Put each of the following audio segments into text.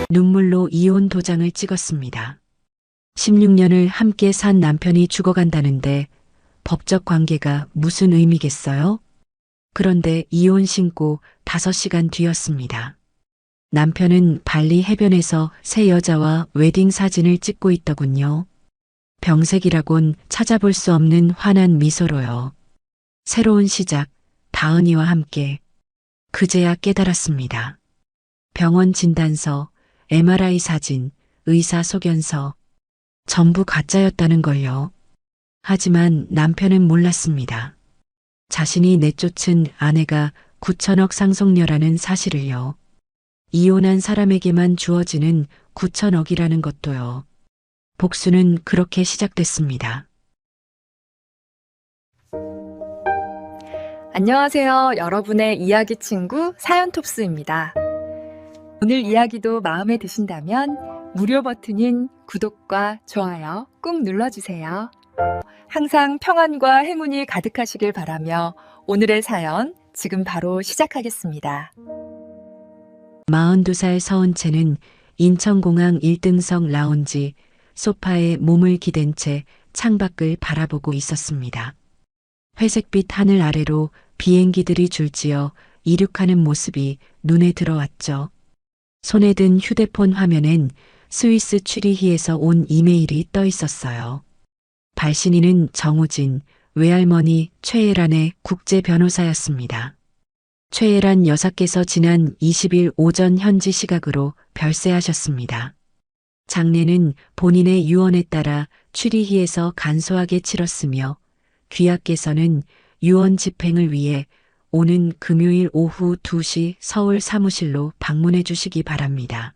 눈물로 이혼 도장을 찍었습니다. 16년을 함께 산 남편이 죽어간다는데 법적 관계가 무슨 의미겠어요? 그런데 이혼 신고 5시간 뒤였습니다. 남편은 발리 해변에서 새 여자와 웨딩 사진을 찍고 있더군요. 병색이라곤 찾아볼 수 없는 환한 미소로요. 새로운 시작, 다은이와 함께. 그제야 깨달았습니다. 병원 진단서, MRI 사진, 의사 소견서, 전부 가짜였다는 걸요. 하지만 남편은 몰랐습니다. 자신이 내쫓은 아내가 9천억 상속녀라는 사실을요. 이혼한 사람에게만 주어지는 9천억이라는 것도요. 복수는 그렇게 시작됐습니다. 안녕하세요. 여러분의 이야기 친구 사연톱스입니다. 오늘 이야기도 마음에 드신다면 무료 버튼인 구독과 좋아요 꾹 눌러주세요. 항상 평안과 행운이 가득하시길 바라며 오늘의 사연 지금 바로 시작하겠습니다. 42살 서은채는 인천공항 1등석 라운지 소파에 몸을 기댄 채 창밖을 바라보고 있었습니다. 회색빛 하늘 아래로 비행기들이 줄지어 이륙하는 모습이 눈에 들어왔죠. 손에 든 휴대폰 화면엔 스위스 취리히에서 온 이메일이 떠 있었어요. 발신인은 정우진, 외할머니 최애란의 국제 변호사였습니다. 최애란 여사께서 지난 20일 오전 현지 시각으로 별세하셨습니다. 장례는 본인의 유언에 따라 취리히에서 간소하게 치렀으며 귀하께서는 유언 집행을 위해 오는 금요일 오후 2시 서울 사무실로 방문해 주시기 바랍니다.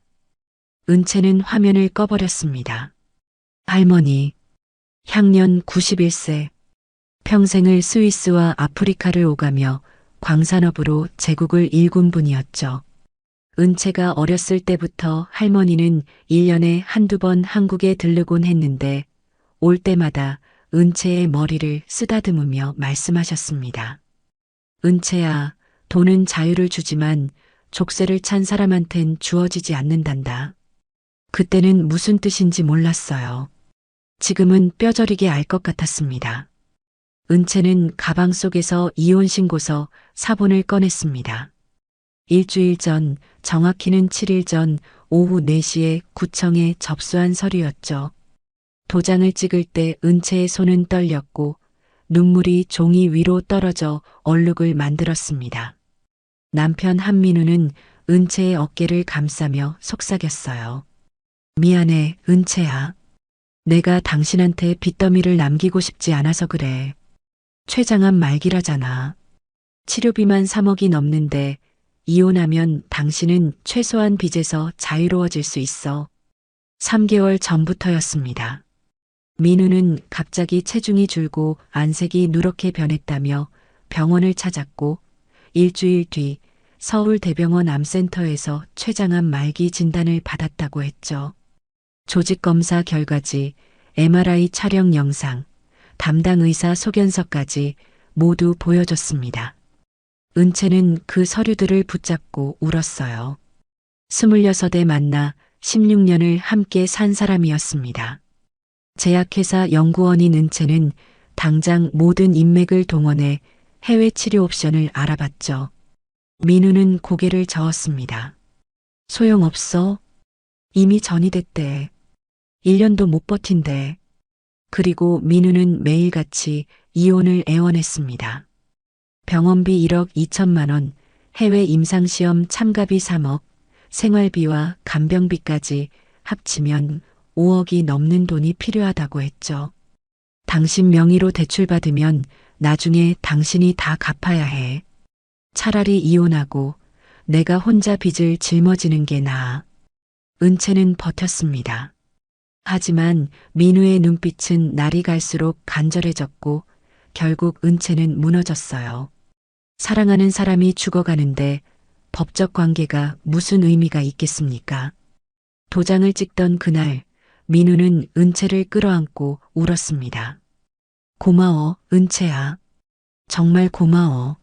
은채는 화면을 꺼버렸습니다. 할머니, 향년 91세, 평생을 스위스와 아프리카를 오가며 광산업으로 제국을 일군 분이었죠. 은채가 어렸을 때부터 할머니는 1년에 한두 번 한국에 들르곤 했는데 올 때마다 은채의 머리를 쓰다듬으며 말씀하셨습니다. 은채야, 돈은 자유를 주지만 족쇄를 찬 사람한텐 주어지지 않는단다. 그때는 무슨 뜻인지 몰랐어요. 지금은 뼈저리게 알 것 같았습니다. 은채는 가방 속에서 이혼 신고서 사본을 꺼냈습니다. 일주일 전, 정확히는 7일 전 오후 4시에 구청에 접수한 서류였죠. 도장을 찍을 때 은채의 손은 떨렸고 눈물이 종이 위로 떨어져 얼룩을 만들었습니다. 남편 한민우는 은채의 어깨를 감싸며 속삭였어요. 미안해, 은채야. 내가 당신한테 빚더미를 남기고 싶지 않아서 그래. 췌장암 말기라잖아. 치료비만 3억이 넘는데 이혼하면 당신은 최소한 빚에서 자유로워질 수 있어. 3개월 전부터였습니다. 민우는 갑자기 체중이 줄고 안색이 누렇게 변했다며 병원을 찾았고 일주일 뒤 서울대병원 암센터에서 췌장암 말기 진단을 받았다고 했죠. 조직검사 결과지, MRI 촬영 영상, 담당 의사 소견서까지 모두 보여줬습니다. 은채는 그 서류들을 붙잡고 울었어요. 26에 만나 16년을 함께 산 사람이었습니다. 제약회사 연구원인 은채는 당장 모든 인맥을 동원해 해외 치료 옵션을 알아봤죠. 민우는 고개를 저었습니다. 소용없어. 이미 전이됐대. 1년도 못 버틴대. 그리고 민우는 매일같이 이혼을 애원했습니다. 병원비 1억 2천만 원, 해외 임상시험 참가비 3억, 생활비와 간병비까지 합치면 5억이 넘는 돈이 필요하다고 했죠. 당신 명의로 대출받으면 나중에 당신이 다 갚아야 해. 차라리 이혼하고 내가 혼자 빚을 짊어지는 게 나아. 은채는 버텼습니다. 하지만 민우의 눈빛은 날이 갈수록 간절해졌고 결국 은채는 무너졌어요. 사랑하는 사람이 죽어가는데 법적 관계가 무슨 의미가 있겠습니까? 도장을 찍던 그날 민우는 은채를 끌어안고 울었습니다. 고마워, 은채야. 정말 고마워.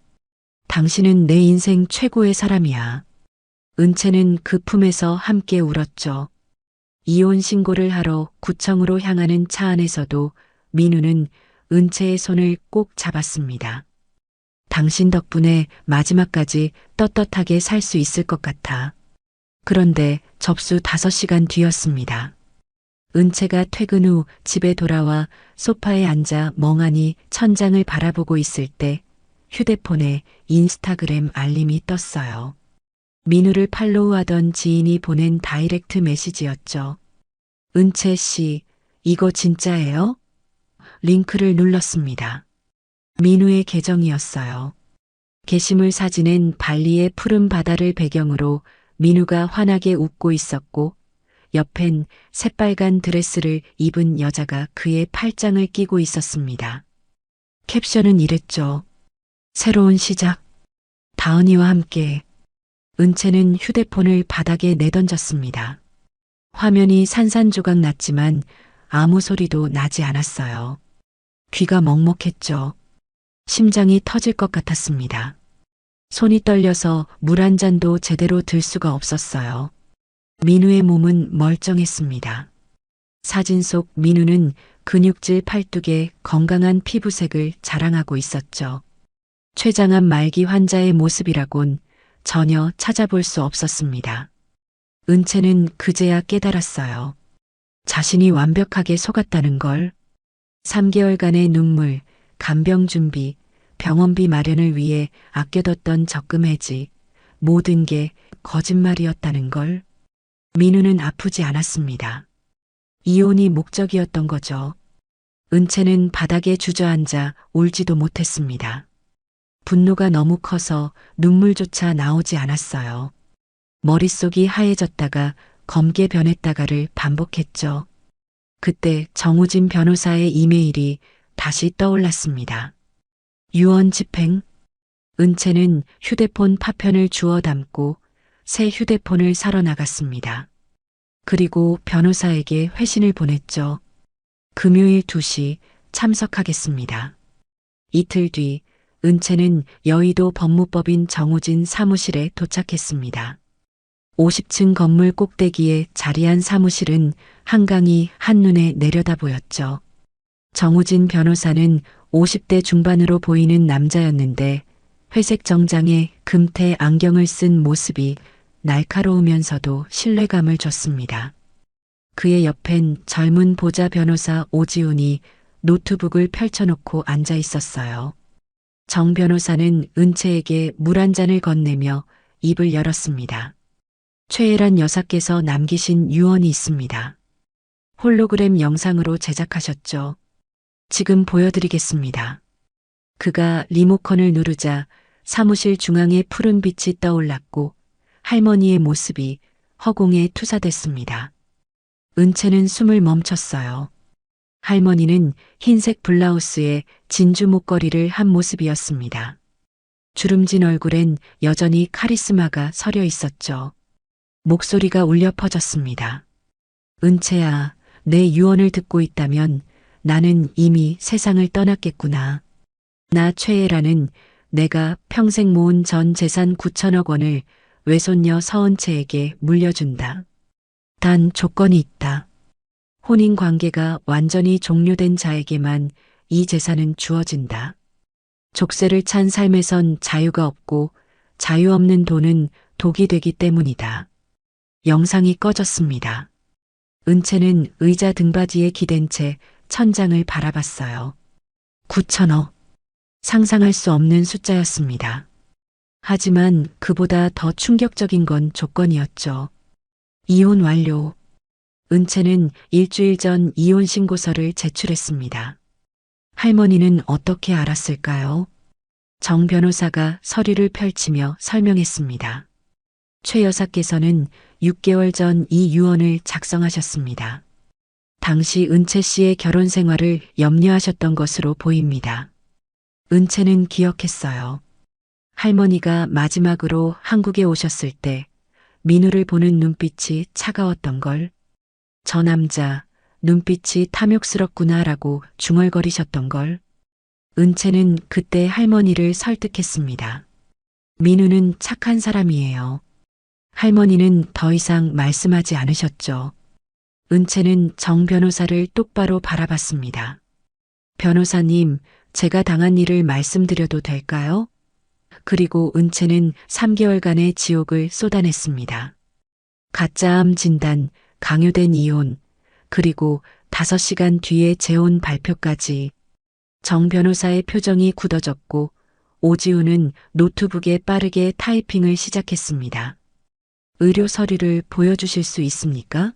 당신은 내 인생 최고의 사람이야. 은채는 그 품에서 함께 울었죠. 이혼 신고를 하러 구청으로 향하는 차 안에서도 민우는 은채의 손을 꼭 잡았습니다. 당신 덕분에 마지막까지 떳떳하게 살 수 있을 것 같아. 그런데 접수 5시간 뒤였습니다. 은채가 퇴근 후 집에 돌아와 소파에 앉아 멍하니 천장을 바라보고 있을 때 휴대폰에 인스타그램 알림이 떴어요. 민우를 팔로우하던 지인이 보낸 다이렉트 메시지였죠. 은채 씨, 이거 진짜예요? 링크를 눌렀습니다. 민우의 계정이었어요. 게시물 사진엔 발리의 푸른 바다를 배경으로 민우가 환하게 웃고 있었고 옆엔 새빨간 드레스를 입은 여자가 그의 팔짱을 끼고 있었습니다. 캡션은 이랬죠. 새로운 시작. 다은이와 함께. 은채는 휴대폰을 바닥에 내던졌습니다. 화면이 산산조각 났지만 아무 소리도 나지 않았어요. 귀가 먹먹했죠. 심장이 터질 것 같았습니다. 손이 떨려서 물 한 잔도 제대로 들 수가 없었어요. 민우의 몸은 멀쩡했습니다. 사진 속 민우는 근육질 팔뚝에 건강한 피부색을 자랑하고 있었죠. 췌장암 말기 환자의 모습이라곤 전혀 찾아볼 수 없었습니다. 은채는 그제야 깨달았어요. 자신이 완벽하게 속았다는 걸. 3개월간의 눈물, 간병 준비, 병원비 마련을 위해 아껴뒀던 적금 해지, 모든 게 거짓말이었다는 걸. 민우는 아프지 않았습니다. 이혼이 목적이었던 거죠. 은채는 바닥에 주저앉아 울지도 못했습니다. 분노가 너무 커서 눈물조차 나오지 않았어요. 머릿속이 하얘졌다가 검게 변했다가를 반복했죠. 그때 정우진 변호사의 이메일이 다시 떠올랐습니다. 유언 집행. 은채는 휴대폰 파편을 주워 담고 새 휴대폰을 사러 나갔습니다. 그리고 변호사에게 회신을 보냈죠. 금요일 2시 참석하겠습니다. 이틀 뒤 은채는 여의도 법무법인 정우진 사무실에 도착했습니다. 50층 건물 꼭대기에 자리한 사무실은 한강이 한눈에 내려다 보였죠. 정우진 변호사는 50대 중반으로 보이는 남자였는데 회색 정장에 금태 안경을 쓴 모습이 날카로우면서도 신뢰감을 줬습니다. 그의 옆엔 젊은 보자 변호사 오지훈이 노트북을 펼쳐놓고 앉아 있었어요. 정 변호사는 은채에게 물 한 잔을 건네며 입을 열었습니다. 최애란 여사께서 남기신 유언이 있습니다. 홀로그램 영상으로 제작하셨죠. 지금 보여드리겠습니다. 그가 리모컨을 누르자 사무실 중앙에 푸른 빛이 떠올랐고 할머니의 모습이 허공에 투사됐습니다. 은채는 숨을 멈췄어요. 할머니는 흰색 블라우스에 진주 목걸이를 한 모습이었습니다. 주름진 얼굴엔 여전히 카리스마가 서려 있었죠. 목소리가 울려 퍼졌습니다. 은채야, 내 유언을 듣고 있다면 나는 이미 세상을 떠났겠구나. 나 최애라는 내가 평생 모은 전 재산 9천억 원을 외손녀 서은채에게 물려준다. 단 조건이 있다. 혼인 관계가 완전히 종료된 자에게만 이 재산은 주어진다. 족쇄를 찬 삶에선 자유가 없고 자유 없는 돈은 독이 되기 때문이다. 영상이 꺼졌습니다. 은채는 의자 등받이에 기댄 채 천장을 바라봤어요. 9천억. 상상할 수 없는 숫자였습니다. 하지만 그보다 더 충격적인 건 조건이었죠. 이혼 완료. 은채는 일주일 전 이혼 신고서를 제출했습니다. 할머니는 어떻게 알았을까요? 정 변호사가 서류를 펼치며 설명했습니다. 최 여사께서는 6개월 전 이 유언을 작성하셨습니다. 당시 은채 씨의 결혼 생활을 염려하셨던 것으로 보입니다. 은채는 기억했어요. 할머니가 마지막으로 한국에 오셨을 때 민우를 보는 눈빛이 차가웠던 걸. 저 남자 눈빛이 탐욕스럽구나라고 중얼거리셨던 걸. 은채는 그때 할머니를 설득했습니다. 민우는 착한 사람이에요. 할머니는 더 이상 말씀하지 않으셨죠. 은채는 정 변호사를 똑바로 바라봤습니다. 변호사님, 제가 당한 일을 말씀드려도 될까요? 그리고 은채는 3개월간의 지옥을 쏟아냈습니다. 가짜암 진단, 강요된 이혼, 그리고 5시간 뒤에 재혼 발표까지. 정 변호사의 표정이 굳어졌고 오지훈은 노트북에 빠르게 타이핑을 시작했습니다. 의료 서류를 보여주실 수 있습니까?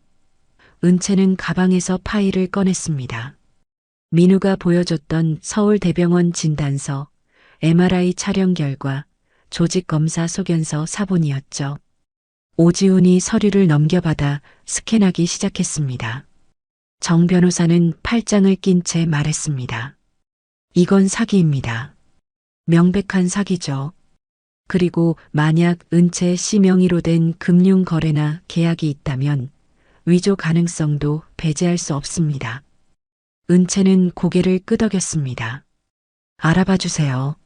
은채는 가방에서 파일을 꺼냈습니다. 민우가 보여줬던 서울대병원 진단서, MRI 촬영 결과, 조직검사 소견서 사본이었죠. 오지훈이 서류를 넘겨받아 스캔하기 시작했습니다. 정 변호사는 팔짱을 낀 채 말했습니다. 이건 사기입니다. 명백한 사기죠. 그리고 만약 은채 씨 명의로 된 금융 거래나 계약이 있다면 위조 가능성도 배제할 수 없습니다. 은채는 고개를 끄덕였습니다. 알아봐 주세요.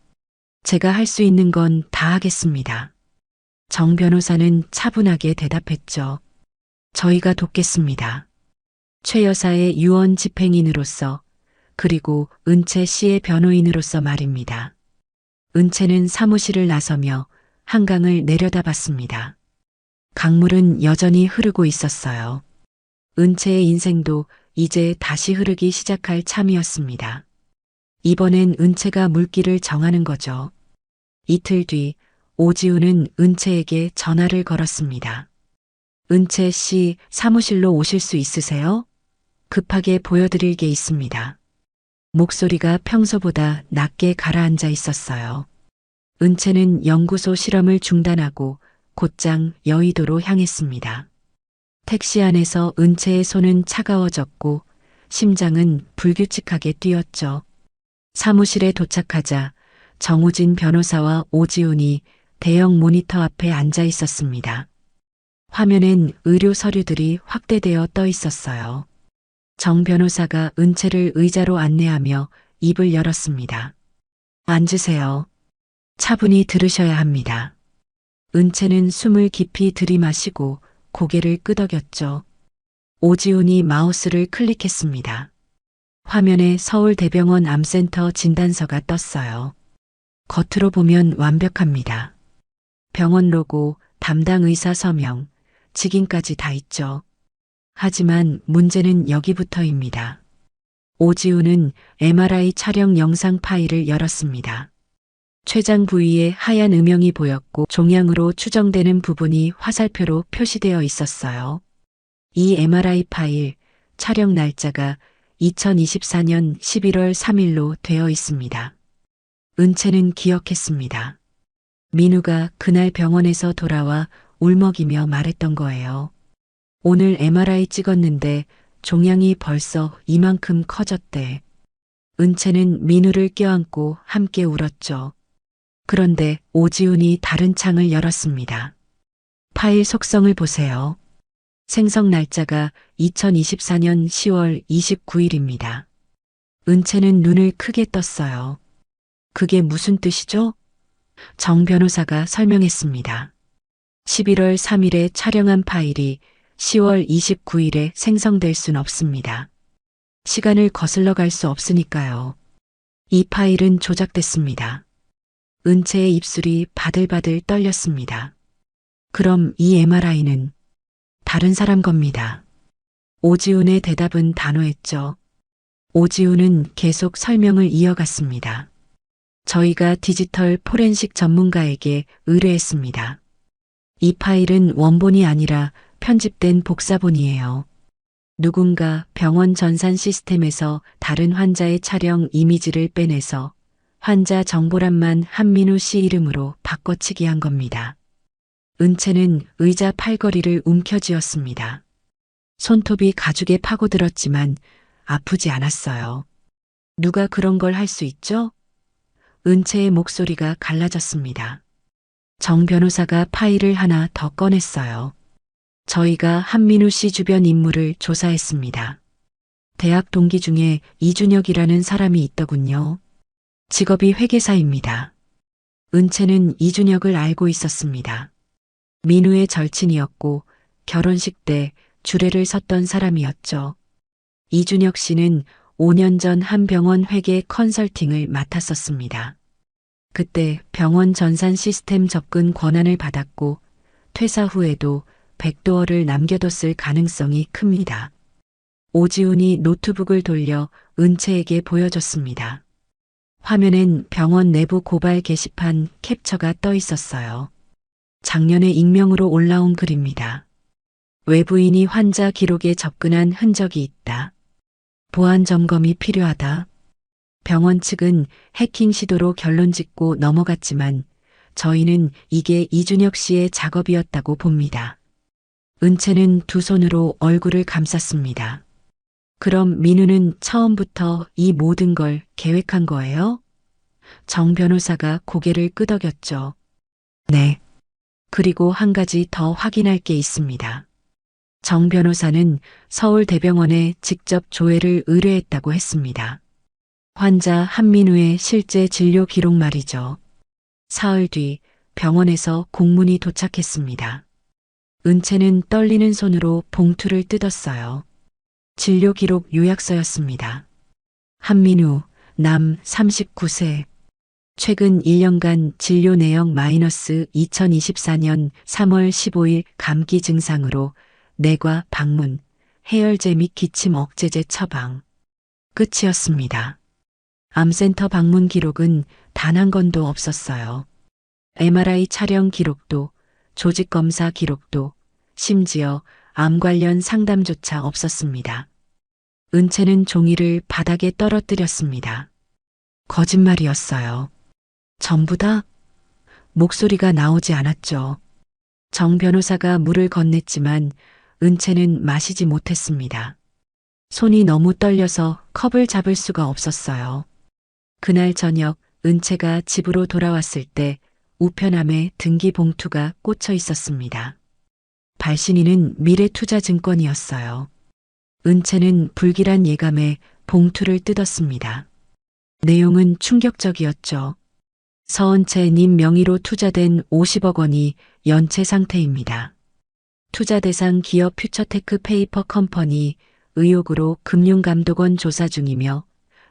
제가 할 수 있는 건 다 하겠습니다. 정 변호사는 차분하게 대답했죠. 저희가 돕겠습니다. 최 여사의 유언 집행인으로서 그리고 은채 씨의 변호인으로서 말입니다. 은채는 사무실을 나서며 한강을 내려다봤습니다. 강물은 여전히 흐르고 있었어요. 은채의 인생도 이제 다시 흐르기 시작할 참이었습니다. 이번엔 은채가 물길을 정하는 거죠. 이틀 뒤 오지훈은 은채에게 전화를 걸었습니다. 은채 씨 사무실로 오실 수 있으세요? 급하게 보여드릴 게 있습니다. 목소리가 평소보다 낮게 가라앉아 있었어요. 은채는 연구소 실험을 중단하고 곧장 여의도로 향했습니다. 택시 안에서 은채의 손은 차가워졌고 심장은 불규칙하게 뛰었죠. 사무실에 도착하자 정우진 변호사와 오지훈이 대형 모니터 앞에 앉아 있었습니다. 화면엔 의료 서류들이 확대되어 떠 있었어요. 정 변호사가 은채를 의자로 안내하며 입을 열었습니다. 앉으세요. 차분히 들으셔야 합니다. 은채는 숨을 깊이 들이마시고 고개를 끄덕였죠. 오지훈이 마우스를 클릭했습니다. 화면에 서울대병원 암센터 진단서가 떴어요. 겉으로 보면 완벽합니다. 병원 로고, 담당 의사 서명, 직인까지 다 있죠. 하지만 문제는 여기부터입니다. 오지훈은 MRI 촬영 영상 파일을 열었습니다. 췌장 부위에 하얀 음영이 보였고 종양으로 추정되는 부분이 화살표로 표시되어 있었어요. 이 MRI 파일, 촬영 날짜가 2024년 11월 3일로 되어 있습니다. 은채는 기억했습니다. 민우가 그날 병원에서 돌아와 울먹이며 말했던 거예요. 오늘 MRI 찍었는데 종양이 벌써 이만큼 커졌대. 은채는 민우를 껴안고 함께 울었죠. 그런데 오지훈이 다른 창을 열었습니다. 파일 속성을 보세요. 생성 날짜가 2024년 10월 29일입니다. 은채는 눈을 크게 떴어요. 그게 무슨 뜻이죠? 정 변호사가 설명했습니다. 11월 3일에 촬영한 파일이 10월 29일에 생성될 순 없습니다. 시간을 거슬러 갈 수 없으니까요. 이 파일은 조작됐습니다. 은채의 입술이 바들바들 떨렸습니다. 그럼 이 MRI는 다른 사람 겁니다. 오지훈의 대답은 단호했죠. 오지훈은 계속 설명을 이어갔습니다. 저희가 디지털 포렌식 전문가에게 의뢰했습니다. 이 파일은 원본이 아니라 편집된 복사본이에요. 누군가 병원 전산 시스템에서 다른 환자의 촬영 이미지를 빼내서 환자 정보란만 한민우 씨 이름으로 바꿔치기 한 겁니다. 은채는 의자 팔걸이를 움켜쥐었습니다. 손톱이 가죽에 파고들었지만 아프지 않았어요. 누가 그런 걸 할 수 있죠? 은채의 목소리가 갈라졌습니다. 정 변호사가 파일을 하나 더 꺼냈어요. 저희가 한민우 씨 주변 인물을 조사했습니다. 대학 동기 중에 이준혁이라는 사람이 있더군요. 직업이 회계사입니다. 은채는 이준혁을 알고 있었습니다. 민우의 절친이었고 결혼식 때 주례를 섰던 사람이었죠. 이준혁 씨는 5년 전 한 병원 회계 컨설팅을 맡았었습니다. 그때 병원 전산 시스템 접근 권한을 받았고 퇴사 후에도 백도어를 남겨뒀을 가능성이 큽니다. 오지훈이 노트북을 돌려 은채에게 보여줬습니다. 화면엔 병원 내부 고발 게시판 캡처가 떠 있었어요. 작년에 익명으로 올라온 글입니다. 외부인이 환자 기록에 접근한 흔적이 있다. 보안 점검이 필요하다. 병원 측은 해킹 시도로 결론 짓고 넘어갔지만 저희는 이게 이준혁 씨의 작업이었다고 봅니다. 은채는 두 손으로 얼굴을 감쌌습니다. 그럼 민우는 처음부터 이 모든 걸 계획한 거예요? 정 변호사가 고개를 끄덕였죠. 네. 그리고 한 가지 더 확인할 게 있습니다. 정 변호사는 서울대병원에 직접 조회를 의뢰했다고 했습니다. 환자 한민우의 실제 진료 기록 말이죠. 사흘 뒤 병원에서 공문이 도착했습니다. 은채는 떨리는 손으로 봉투를 뜯었어요. 진료 기록 요약서였습니다. 한민우, 남 39세. 최근 1년간 진료 내역 마이너스 2024년 3월 15일 감기 증상으로 내과 방문, 해열제 및 기침 억제제 처방. 끝이었습니다. 암센터 방문 기록은 단 한 건도 없었어요. MRI 촬영 기록도, 조직 검사 기록도, 심지어 암 관련 상담조차 없었습니다. 은채는 종이를 바닥에 떨어뜨렸습니다. 거짓말이었어요. 전부 다? 목소리가 나오지 않았죠. 정 변호사가 물을 건넸지만 은채는 마시지 못했습니다. 손이 너무 떨려서 컵을 잡을 수가 없었어요. 그날 저녁 은채가 집으로 돌아왔을 때 우편함에 등기 봉투가 꽂혀 있었습니다. 발신인은 미래투자증권이었어요. 은채는 불길한 예감에 봉투를 뜯었습니다. 내용은 충격적이었죠. 서은채님 명의로 투자된 50억 원이 연체 상태입니다. 투자 대상 기업 퓨처테크 페이퍼 컴퍼니 의혹으로 금융감독원 조사 중이며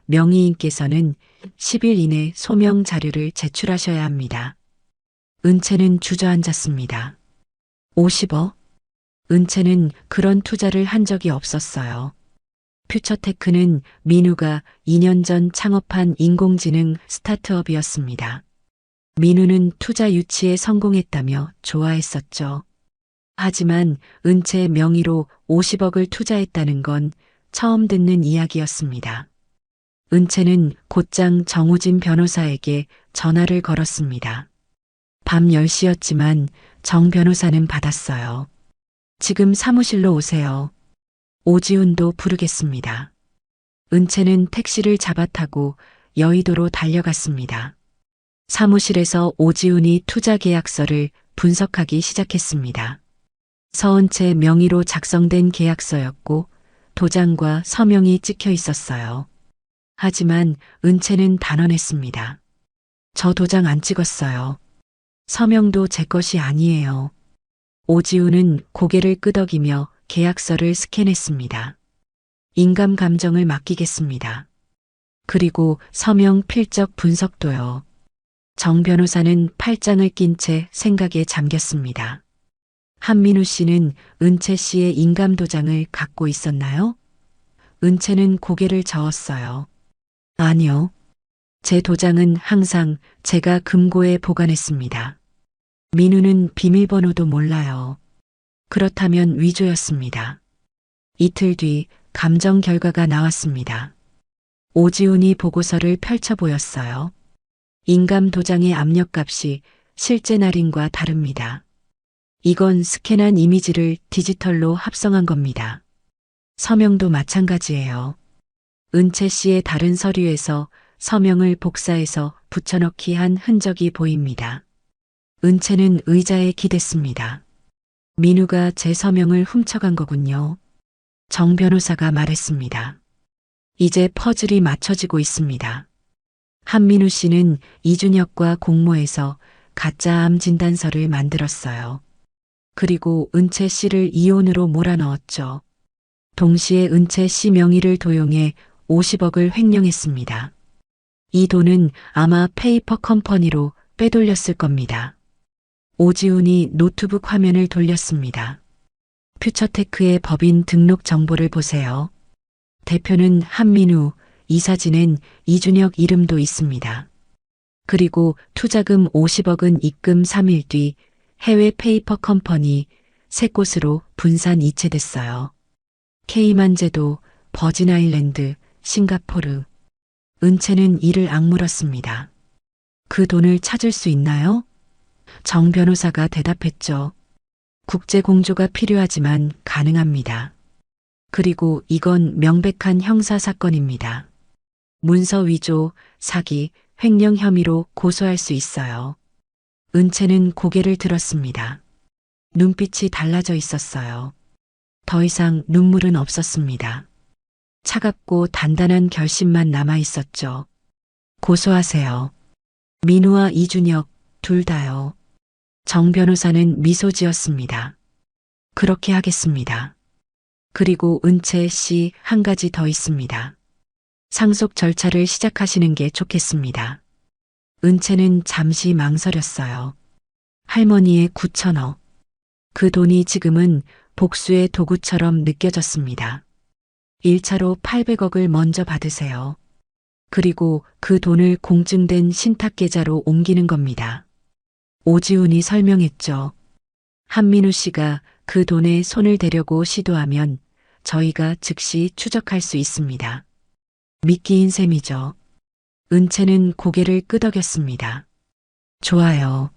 명의인께서는 10일 이내 소명 자료를 제출하셔야 합니다. 은채는 주저앉았습니다. 50억? 은채는 그런 투자를 한 적이 없었어요. 퓨처테크는 민우가 2년 전 창업한 인공지능 스타트업이었습니다. 민우는 투자 유치에 성공했다며 좋아했었죠. 하지만 은채 명의로 50억을 투자했다는 건 처음 듣는 이야기였습니다. 은채는 곧장 정우진 변호사에게 전화를 걸었습니다. 밤 10시였지만 정 변호사는 받았어요. 지금 사무실로 오세요. 오지훈도 부르겠습니다. 은채는 택시를 잡아 타고 여의도로 달려갔습니다. 사무실에서 오지훈이 투자 계약서를 분석하기 시작했습니다. 서은채 명의로 작성된 계약서였고 도장과 서명이 찍혀 있었어요. 하지만 은채는 단언했습니다. 저 도장 안 찍었어요. 서명도 제 것이 아니에요. 오지훈은 고개를 끄덕이며 계약서를 스캔했습니다. 인감 감정을 맡기겠습니다. 그리고 서명 필적 분석도요. 정 변호사는 팔짱을 낀 채 생각에 잠겼습니다. 한민우 씨는 은채 씨의 인감 도장을 갖고 있었나요? 은채는 고개를 저었어요. 아니요. 제 도장은 항상 제가 금고에 보관했습니다. 민우는 비밀번호도 몰라요. 그렇다면 위조였습니다. 이틀 뒤 감정 결과가 나왔습니다. 오지훈이 보고서를 펼쳐 보였어요. 인감 도장의 압력값이 실제 날인과 다릅니다. 이건 스캔한 이미지를 디지털로 합성한 겁니다. 서명도 마찬가지예요. 은채 씨의 다른 서류에서 서명을 복사해서 붙여넣기 한 흔적이 보입니다. 은채는 의자에 기댔습니다. 민우가 제 서명을 훔쳐간 거군요. 정 변호사가 말했습니다. 이제 퍼즐이 맞춰지고 있습니다. 한민우 씨는 이준혁과 공모해서 가짜 암 진단서를 만들었어요. 그리고 은채 씨를 이혼으로 몰아넣었죠. 동시에 은채 씨 명의를 도용해 50억을 횡령했습니다. 이 돈은 아마 페이퍼 컴퍼니로 빼돌렸을 겁니다. 오지훈이 노트북 화면을 돌렸습니다. 퓨처테크의 법인 등록 정보를 보세요. 대표는 한민우, 이사진엔 이준혁 이름도 있습니다. 그리고 투자금 50억은 입금 3일 뒤 해외 페이퍼 컴퍼니 3곳으로 분산 이체됐어요. 케이만제도, 버진아일랜드, 싱가포르. 은채는 이를 악물었습니다. 그 돈을 찾을 수 있나요? 정 변호사가 대답했죠. 국제 공조가 필요하지만 가능합니다. 그리고 이건 명백한 형사 사건입니다. 문서 위조, 사기, 횡령 혐의로 고소할 수 있어요. 은채는 고개를 들었습니다. 눈빛이 달라져 있었어요. 더 이상 눈물은 없었습니다. 차갑고 단단한 결심만 남아 있었죠. 고소하세요. 민우와 이준혁 둘 다요. 정 변호사는 미소 지었습니다. 그렇게 하겠습니다. 그리고 은채 씨 한 가지 더 있습니다. 상속 절차를 시작하시는 게 좋겠습니다. 은채는 잠시 망설였어요. 할머니의 9천억. 그 돈이 지금은 복수의 도구처럼 느껴졌습니다. 1차로 800억을 먼저 받으세요. 그리고 그 돈을 공증된 신탁계좌로 옮기는 겁니다. 오지훈이 설명했죠. 한민우 씨가 그 돈에 손을 대려고 시도하면 저희가 즉시 추적할 수 있습니다. 미끼인 셈이죠. 은채는 고개를 끄덕였습니다. 좋아요.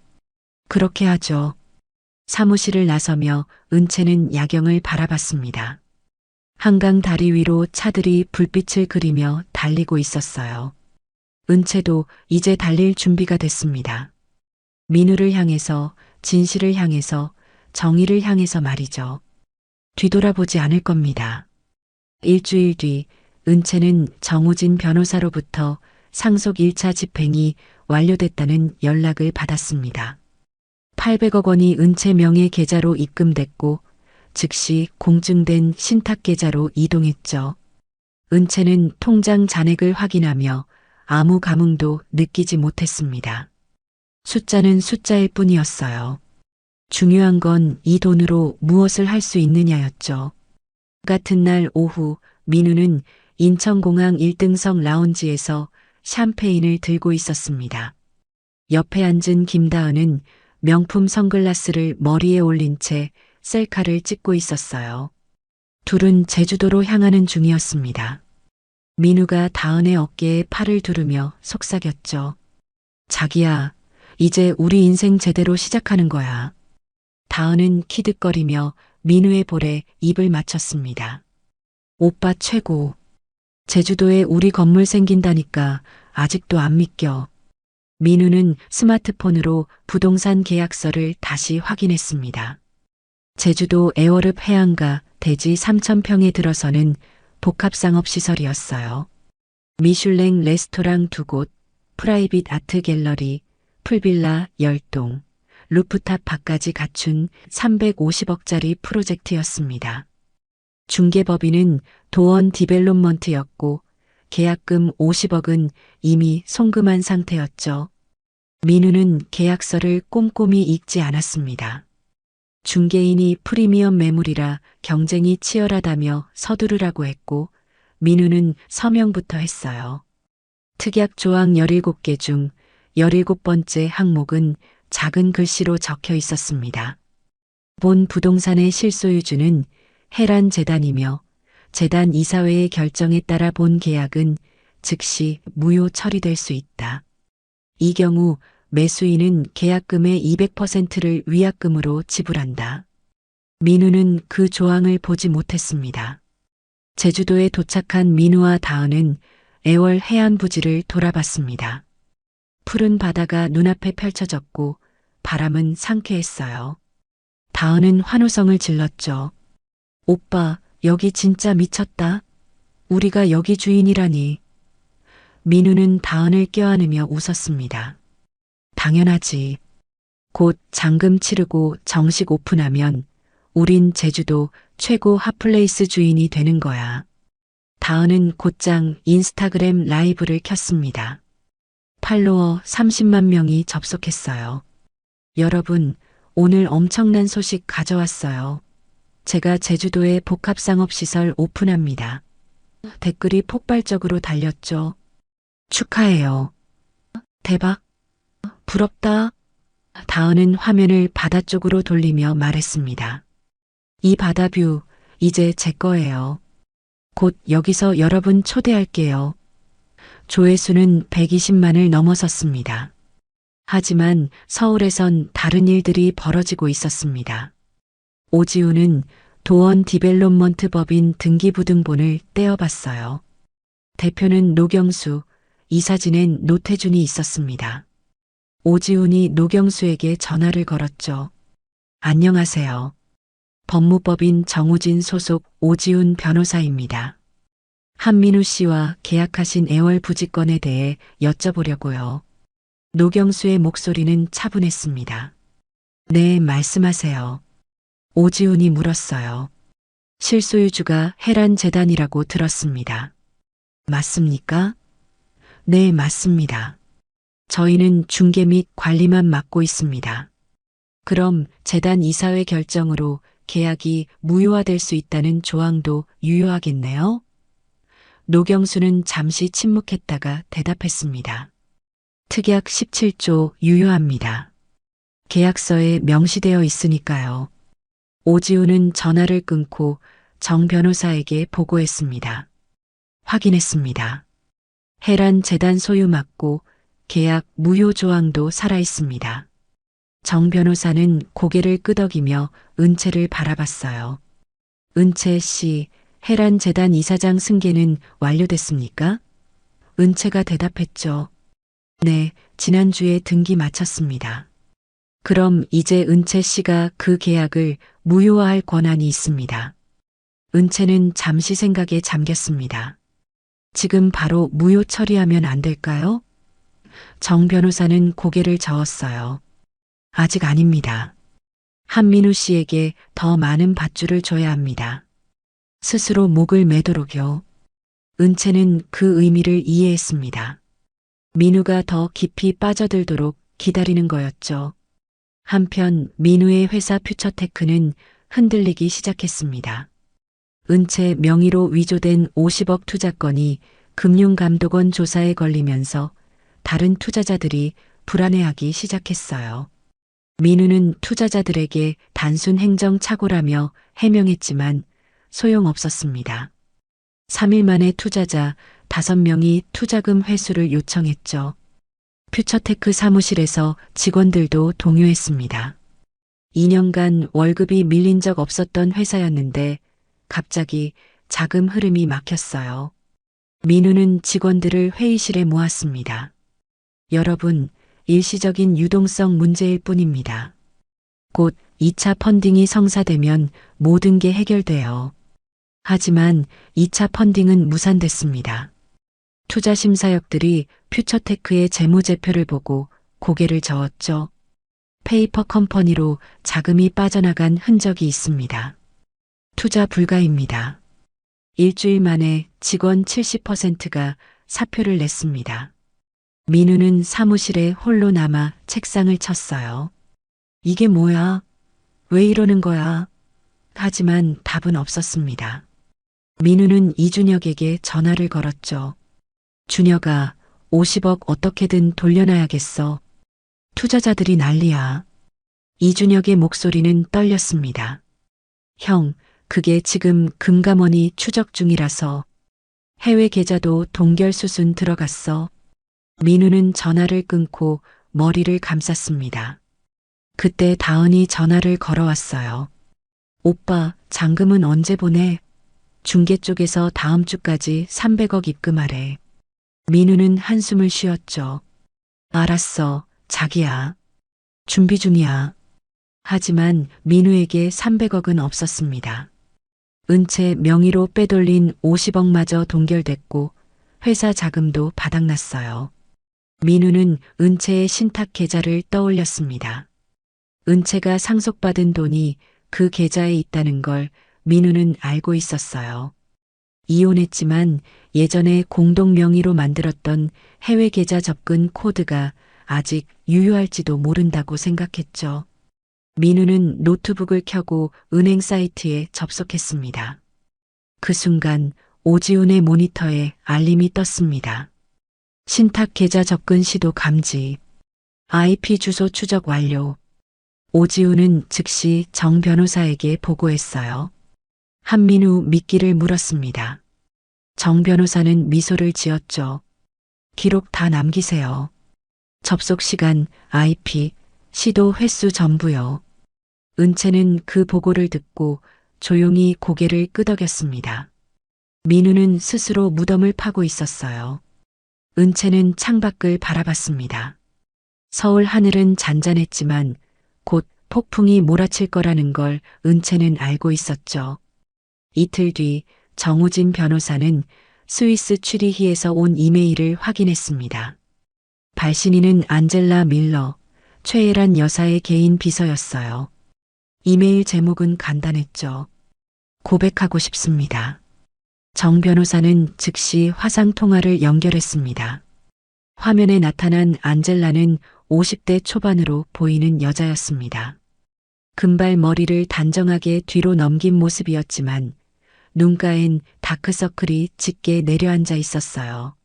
그렇게 하죠. 사무실을 나서며 은채는 야경을 바라봤습니다. 한강 다리 위로 차들이 불빛을 그리며 달리고 있었어요. 은채도 이제 달릴 준비가 됐습니다. 민우를 향해서, 진실을 향해서, 정의를 향해서 말이죠. 뒤돌아보지 않을 겁니다. 일주일 뒤 은채는 정우진 변호사로부터 상속 1차 집행이 완료됐다는 연락을 받았습니다. 800억 원이 은채 명의 계좌로 입금됐고 즉시 공증된 신탁 계좌로 이동했죠. 은채는 통장 잔액을 확인하며 아무 감흥도 느끼지 못했습니다. 숫자는 숫자일 뿐이었어요. 중요한 건 이 돈으로 무엇을 할 수 있느냐였죠. 같은 날 오후 민우는 인천공항 1등석 라운지에서 샴페인을 들고 있었습니다. 옆에 앉은 김다은은 명품 선글라스를 머리에 올린 채 셀카를 찍고 있었어요. 둘은 제주도로 향하는 중이었습니다. 민우가 다은의 어깨에 팔을 두르며 속삭였죠. 자기야, 이제 우리 인생 제대로 시작하는 거야. 다은은 키득거리며 민우의 볼에 입을 맞췄습니다. 오빠 최고. 제주도에 우리 건물 생긴다니까 아직도 안 믿겨. 민우는 스마트폰으로 부동산 계약서를 다시 확인했습니다. 제주도 에어릅 해안가 대지 3,000평에 들어서는 복합상업시설이었어요. 미슐랭 레스토랑 2곳, 프라이빗 아트 갤러리, 풀빌라 10동, 루프탑 밖까지 갖춘 350억짜리 프로젝트였습니다. 중개법인은 도원 디벨롭먼트였고 계약금 50억은 이미 송금한 상태였죠. 민우는 계약서를 꼼꼼히 읽지 않았습니다. 중개인이 프리미엄 매물이라 경쟁이 치열하다며 서두르라고 했고 민우는 서명부터 했어요. 특약 조항 17개 중 17번째 항목은 작은 글씨로 적혀 있었습니다. 본 부동산의 실소유주는 해란 재단이며 재단 이사회의 결정에 따라 본 계약은 즉시 무효 처리될 수 있다. 이 경우 매수인은 계약금의 200%를 위약금으로 지불한다. 민우는 그 조항을 보지 못했습니다. 제주도에 도착한 민우와 다은은 애월 해안 부지를 돌아봤습니다. 푸른 바다가 눈앞에 펼쳐졌고 바람은 상쾌했어요. 다은은 환호성을 질렀죠. 오빠, 여기 진짜 미쳤다. 우리가 여기 주인이라니. 민우는 다은을 껴안으며 웃었습니다. 당연하지. 곧 잔금 치르고 정식 오픈하면 우린 제주도 최고 핫플레이스 주인이 되는 거야. 다은은 곧장 인스타그램 라이브를 켰습니다. 팔로워 30만 명이 접속했어요. 여러분, 오늘 엄청난 소식 가져왔어요. 제가 제주도에 복합상업시설 오픈합니다. 댓글이 폭발적으로 달렸죠. 축하해요. 대박. 부럽다. 다은은 화면을 바다 쪽으로 돌리며 말했습니다. 이 바다뷰, 이제 제 거예요. 곧 여기서 여러분 초대할게요. 조회수는 120만을 넘어섰습니다. 하지만 서울에선 다른 일들이 벌어지고 있었습니다. 오지우는 도원 디벨롭먼트 법인 등기부등본을 떼어봤어요. 대표는 노경수, 이사진엔 노태준이 있었습니다. 오지훈이 노경수에게 전화를 걸었죠. 안녕하세요. 법무법인 정우진 소속 오지훈 변호사입니다. 한민우 씨와 계약하신 애월 부지건에 대해 여쭤보려고요. 노경수의 목소리는 차분했습니다. 네, 말씀하세요. 오지훈이 물었어요. 실소유주가 해란재단이라고 들었습니다. 맞습니까? 네, 맞습니다. 저희는 중개 및 관리만 맡고 있습니다. 그럼 재단 이사회 결정으로 계약이 무효화될 수 있다는 조항도 유효하겠네요? 노경수는 잠시 침묵했다가 대답했습니다. 특약 17조 유효합니다. 계약서에 명시되어 있으니까요. 오지훈은 전화를 끊고 정 변호사에게 보고했습니다. 확인했습니다. 해란 재단 소유 맞고 계약 무효 조항도 살아있습니다. 정 변호사는 고개를 끄덕이며 은채를 바라봤어요. 은채 씨, 해란 재단 이사장 승계는 완료됐습니까? 은채가 대답했죠. 네, 지난주에 등기 마쳤습니다. 그럼 이제 은채 씨가 그 계약을 무효화할 권한이 있습니다. 은채는 잠시 생각에 잠겼습니다. 지금 바로 무효 처리하면 안 될까요? 정 변호사는 고개를 저었어요. 아직 아닙니다. 한민우 씨에게 더 많은 밧줄을 줘야 합니다. 스스로 목을 매도록요. 은채는 그 의미를 이해했습니다. 민우가 더 깊이 빠져들도록 기다리는 거였죠. 한편 민우의 회사 퓨처테크는 흔들리기 시작했습니다. 은채 명의로 위조된 50억 투자건이 금융감독원 조사에 걸리면서 다른 투자자들이 불안해하기 시작했어요. 민우는 투자자들에게 단순 행정착오라며 해명했지만 소용없었습니다. 3일 만에 투자자 5명이 투자금 회수를 요청했죠. 퓨처테크 사무실에서 직원들도 동요했습니다. 2년간 월급이 밀린 적 없었던 회사였는데 갑자기 자금 흐름이 막혔어요. 민우는 직원들을 회의실에 모았습니다. 여러분, 일시적인 유동성 문제일 뿐입니다. 곧 2차 펀딩이 성사되면 모든 게 해결돼요. 하지만 2차 펀딩은 무산됐습니다. 투자 심사역들이 퓨처테크의 재무제표를 보고 고개를 저었죠. 페이퍼 컴퍼니로 자금이 빠져나간 흔적이 있습니다. 투자 불가입니다. 일주일 만에 직원 70%가 사표를 냈습니다. 민우는 사무실에 홀로 남아 책상을 쳤어요. 이게 뭐야? 왜 이러는 거야? 하지만 답은 없었습니다. 민우는 이준혁에게 전화를 걸었죠. 준혁아, 50억 어떻게든 돌려놔야겠어. 투자자들이 난리야. 이준혁의 목소리는 떨렸습니다. 형, 그게 지금 금감원이 추적 중이라서 해외 계좌도 동결 수순 들어갔어. 민우는 전화를 끊고 머리를 감쌌습니다. 그때 다은이 전화를 걸어왔어요. 오빠, 잔금은 언제 보내? 중개 쪽에서 다음 주까지 300억 입금하래. 민우는 한숨을 쉬었죠. 알았어, 자기야. 준비 중이야. 하지만 민우에게 300억은 없었습니다. 은채 명의로 빼돌린 50억마저 동결됐고 회사 자금도 바닥났어요. 민우는 은채의 신탁 계좌를 떠올렸습니다. 은채가 상속받은 돈이 그 계좌에 있다는 걸 민우는 알고 있었어요. 이혼했지만 예전에 공동 명의로 만들었던 해외 계좌 접근 코드가 아직 유효할지도 모른다고 생각했죠. 민우는 노트북을 켜고 은행 사이트에 접속했습니다. 그 순간 오지훈의 모니터에 알림이 떴습니다. 신탁 계좌 접근 시도 감지. IP 주소 추적 완료. 오지훈은 즉시 정 변호사에게 보고했어요. 한민우 믿기를 물었습니다. 정 변호사는 미소를 지었죠. 기록 다 남기세요. 접속 시간, IP, 시도 횟수 전부요. 은채는 그 보고를 듣고 조용히 고개를 끄덕였습니다. 민우는 스스로 무덤을 파고 있었어요. 은채는 창밖을 바라봤습니다. 서울 하늘은 잔잔했지만 곧 폭풍이 몰아칠 거라는 걸 은채는 알고 있었죠. 이틀 뒤 정우진 변호사는 스위스 취리히에서 온 이메일을 확인했습니다. 발신인은 안젤라 밀러, 최애란 여사의 개인 비서였어요. 이메일 제목은 간단했죠. 고백하고 싶습니다. 정 변호사는 즉시 화상 통화를 연결했습니다. 화면에 나타난 안젤라는 50대 초반으로 보이는 여자였습니다. 금발 머리를 단정하게 뒤로 넘긴 모습이었지만 눈가엔 다크서클이 짙게 내려앉아 있었어요.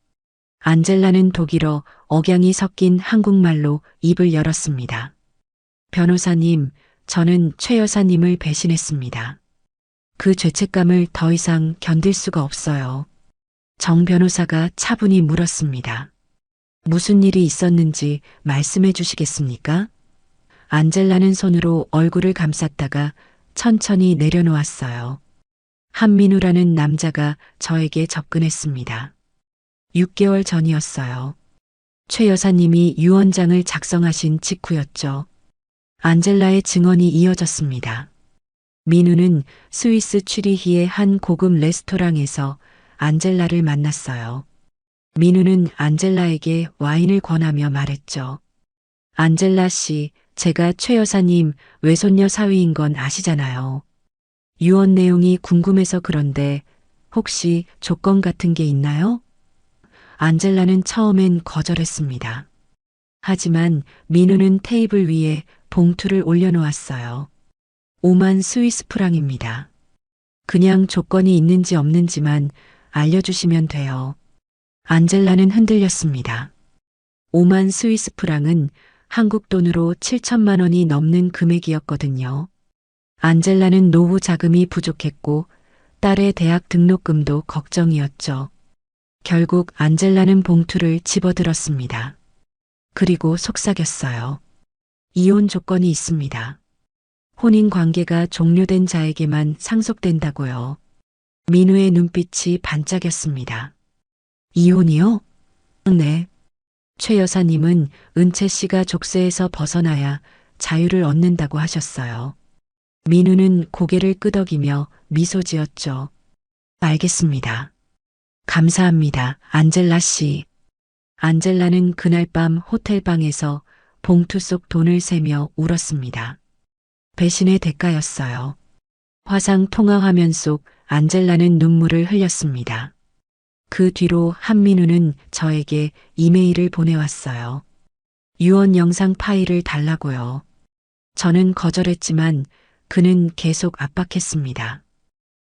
안젤라는 독일어, 억양이 섞인 한국말로 입을 열었습니다. 변호사님, 저는 최 여사님을 배신했습니다. 그 죄책감을 더 이상 견딜 수가 없어요. 정 변호사가 차분히 물었습니다. 무슨 일이 있었는지 말씀해 주시겠습니까? 안젤라는 손으로 얼굴을 감쌌다가 천천히 내려놓았어요. 한민우라는 남자가 저에게 접근했습니다. 6개월 전이었어요. 최 여사님이 유언장을 작성하신 직후였죠. 안젤라의 증언이 이어졌습니다. 민우는 스위스 취리히의 한 고급 레스토랑에서 안젤라를 만났어요. 민우는 안젤라에게 와인을 권하며 말했죠. 안젤라 씨, 제가 최 여사님 외손녀 사위인 건 아시잖아요. 유언 내용이 궁금해서 그런데 혹시 조건 같은 게 있나요? 안젤라는 처음엔 거절했습니다. 하지만 민우는 테이블 위에 봉투를 올려놓았어요. 5만 스위스 프랑입니다. 그냥 조건이 있는지 없는지만 알려주시면 돼요. 안젤라는 흔들렸습니다. 5만 스위스 프랑은 한국 돈으로 7천만 원이 넘는 금액이었거든요. 안젤라는 노후 자금이 부족했고 딸의 대학 등록금도 걱정이었죠. 결국 안젤라는 봉투를 집어들었습니다. 그리고 속삭였어요. 이혼 조건이 있습니다. 혼인 관계가 종료된 자에게만 상속된다고요. 민우의 눈빛이 반짝였습니다. 이혼이요? 네. 최 여사님은 은채 씨가 족쇄에서 벗어나야 자유를 얻는다고 하셨어요. 민우는 고개를 끄덕이며 미소 지었죠. 알겠습니다. 감사합니다, 안젤라 씨. 안젤라는 그날 밤 호텔방에서 봉투 속 돈을 세며 울었습니다. 배신의 대가였어요. 화상 통화 화면 속 안젤라는 눈물을 흘렸습니다. 그 뒤로 한민우는 저에게 이메일을 보내왔어요. 유언 영상 파일을 달라고요. 저는 거절했지만 그는 계속 압박했습니다.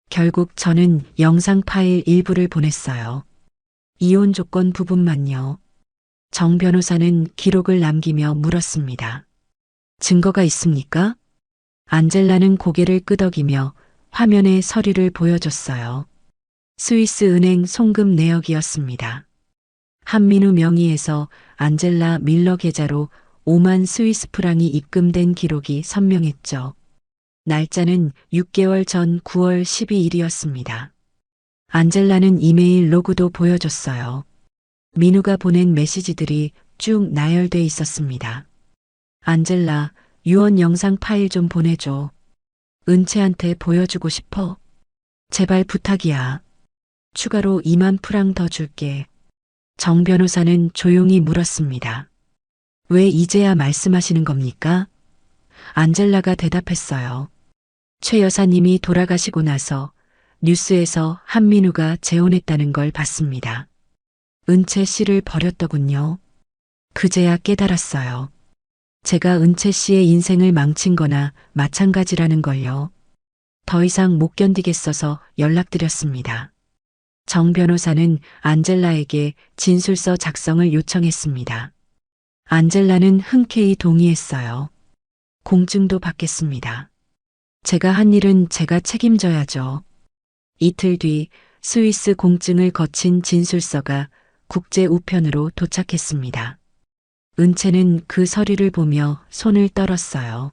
결국 저는 영상 파일 일부를 보냈어요. 이혼 조건 부분만요. 정 변호사는 기록을 남기며 물었습니다. 증거가 있습니까? 안젤라는 고개를 끄덕이며 화면에 서류를 보여줬어요. 스위스 은행 송금 내역이었습니다. 한민우 명의에서 안젤라 밀러 계좌로 5만 스위스 프랑이 입금된 기록이 선명했죠. 날짜는 6개월 전 9월 12일이었습니다. 안젤라는 이메일 로그도 보여줬어요. 민우가 보낸 메시지들이 쭉 나열돼 있었습니다. 안젤라, 유언 영상 파일 좀 보내줘. 은채한테 보여주고 싶어. 제발 부탁이야. 추가로 2만 프랑 더 줄게. 정 변호사는 조용히 물었습니다. 왜 이제야 말씀하시는 겁니까? 안젤라가 대답했어요. 최 여사님이 돌아가시고 나서 뉴스에서 한민우가 재혼했다는 걸 봤습니다. 은채 씨를 버렸더군요. 그제야 깨달았어요. 제가 은채 씨의 인생을 망친 거나 마찬가지라는 걸요. 더 이상 못 견디겠어서 연락드렸습니다. 정 변호사는 안젤라에게 진술서 작성을 요청했습니다. 안젤라는 흔쾌히 동의했어요. 공증도 받겠습니다. 제가 한 일은 제가 책임져야죠. 이틀 뒤 스위스 공증을 거친 진술서가 국제 우편으로 도착했습니다. 은채는 그 서류를 보며 손을 떨었어요.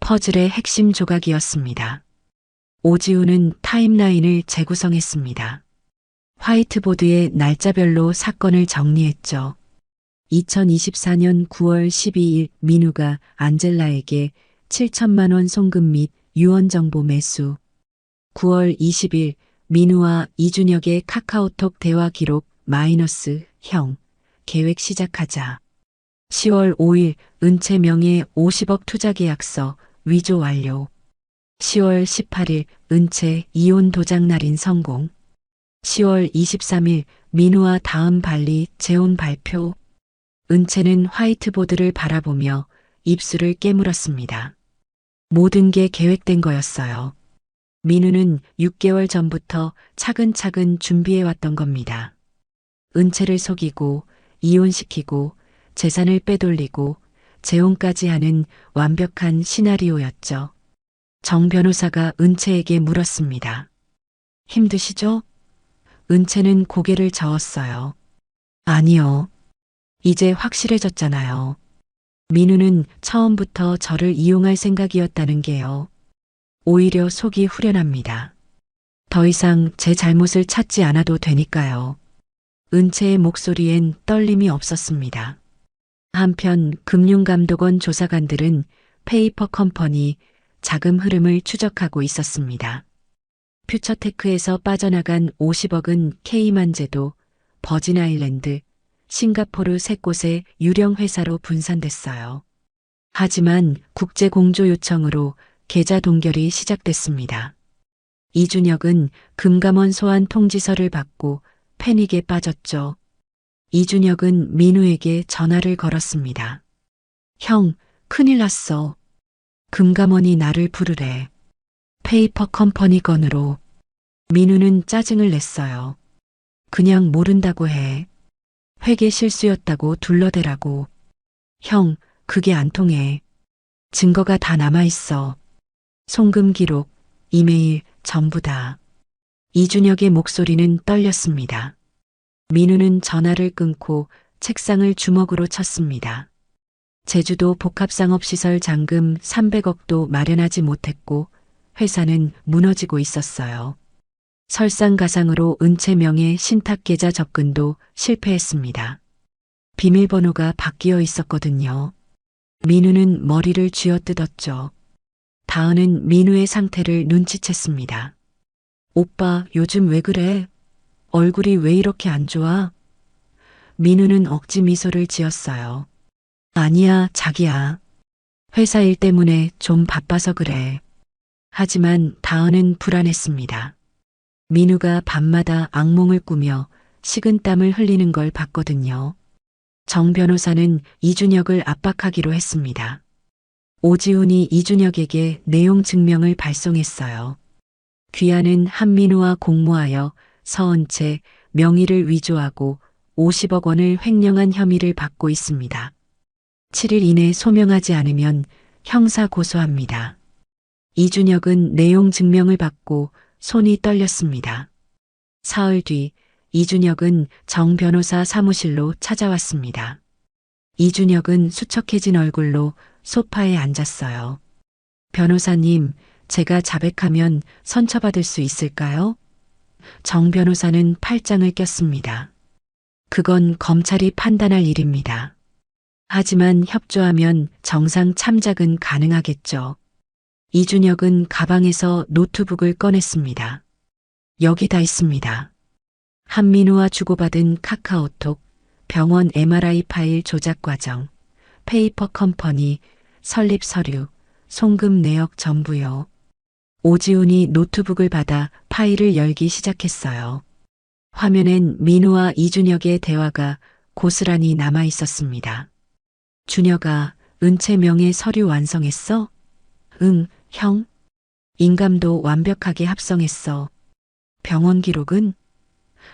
퍼즐의 핵심 조각이었습니다. 오지우는 타임라인을 재구성했습니다. 화이트보드에 날짜별로 사건을 정리했죠. 2024년 9월 12일 민우가 안젤라에게 7천만 원 송금 및 유언정보 매수. 9월 20일 민우와 이준혁의 카카오톡 대화 기록 마이너스 형 계획 시작하자. 10월 5일 은채 명의 50억 투자 계약서 위조 완료. 10월 18일 은채 이혼 도장 날인 성공. 10월 23일 민우와 다음 발리 재혼 발표. 은채는 화이트보드를 바라보며 입술을 깨물었습니다. 모든 게 계획된 거였어요. 민우는 6개월 전부터 차근차근 준비해왔던 겁니다. 은채를 속이고 이혼시키고 재산을 빼돌리고 재혼까지 하는 완벽한 시나리오였죠. 정 변호사가 은채에게 물었습니다. 힘드시죠? 은채는 고개를 저었어요. 아니요. 이제 확실해졌잖아요. 민우는 처음부터 저를 이용할 생각이었다는 게요. 오히려 속이 후련합니다. 더 이상 제 잘못을 찾지 않아도 되니까요. 은채의 목소리엔 떨림이 없었습니다. 한편 금융감독원 조사관들은 페이퍼 컴퍼니 자금 흐름을 추적하고 있었습니다. 퓨처테크에서 빠져나간 50억은 케이만제도, 버진아일랜드, 싱가포르 3곳의 유령 회사로 분산됐어요. 하지만 국제공조 요청으로 계좌 동결이 시작됐습니다. 이준혁은 금감원 소환 통지서를 받고 패닉에 빠졌죠. 이준혁은 민우에게 전화를 걸었습니다. 형, 큰일 났어. 금감원이 나를 부르래. 페이퍼 컴퍼니 건으로. 민우는 짜증을 냈어요. 그냥 모른다고 해. 회계 실수였다고 둘러대라고. 형, 그게 안 통해. 증거가 다 남아있어. 송금 기록, 이메일, 전부 다. 이준혁의 목소리는 떨렸습니다. 민우는 전화를 끊고 책상을 주먹으로 쳤습니다. 제주도 복합상업시설 잔금 300억도 마련하지 못했고 회사는 무너지고 있었어요. 설상가상으로 은채 명의 신탁계좌 접근도 실패했습니다. 비밀번호가 바뀌어 있었거든요. 민우는 머리를 쥐어뜯었죠. 다은은 민우의 상태를 눈치챘습니다. 오빠, 요즘 왜 그래? 얼굴이 왜 이렇게 안 좋아? 민우는 억지 미소를 지었어요. 아니야, 자기야. 회사 일 때문에 좀 바빠서 그래. 하지만 다은은 불안했습니다. 민우가 밤마다 악몽을 꾸며 식은땀을 흘리는 걸 봤거든요. 정 변호사는 이준혁을 압박하기로 했습니다. 오지훈이 이준혁에게 내용 증명을 발송했어요. 귀하는 한민우와 공모하여 서은채 명의를 위조하고 50억 원을 횡령한 혐의를 받고 있습니다. 7일 이내 소명하지 않으면 형사 고소합니다. 이준혁은 내용 증명을 받고 손이 떨렸습니다. 사흘 뒤 이준혁은 정 변호사 사무실로 찾아왔습니다. 이준혁은 수척해진 얼굴로 소파에 앉았어요. 변호사님, 제가 자백하면 선처받을 수 있을까요? 정 변호사는 팔짱을 꼈습니다. 그건 검찰이 판단할 일입니다. 하지만 협조하면 정상 참작은 가능하겠죠. 이준혁은 가방에서 노트북을 꺼냈습니다. 여기 다 있습니다. 한민우와 주고받은 카카오톡, 병원 MRI 파일 조작 과정, 페이퍼 컴퍼니, 설립 서류, 송금 내역 전부요. 오지훈이 노트북을 받아 파일을 열기 시작했어요. 화면엔 민우와 이준혁의 대화가 고스란히 남아 있었습니다. 준혁아, 은채 명의 서류 완성했어? 응, 형. 인감도 완벽하게 합성했어. 병원 기록은?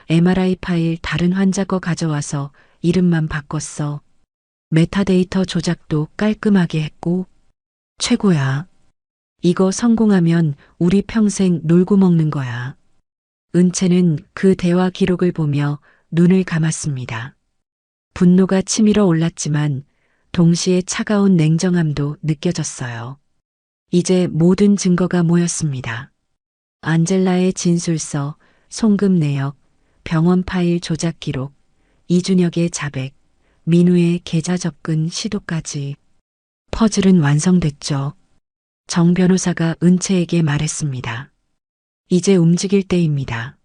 MRI 파일 다른 환자 거 가져와서 이름만 바꿨어. 메타데이터 조작도 깔끔하게 했고. 최고야. 이거 성공하면 우리 평생 놀고 먹는 거야. 은채는 그 대화 기록을 보며 눈을 감았습니다. 분노가 치밀어 올랐지만 동시에 차가운 냉정함도 느껴졌어요. 이제 모든 증거가 모였습니다. 안젤라의 진술서, 송금 내역, 병원 파일 조작 기록, 이준혁의 자백, 민우의 계좌 접근 시도까지. 퍼즐은 완성됐죠. 정 변호사가 은채에게 말했습니다. 이제 움직일 때입니다.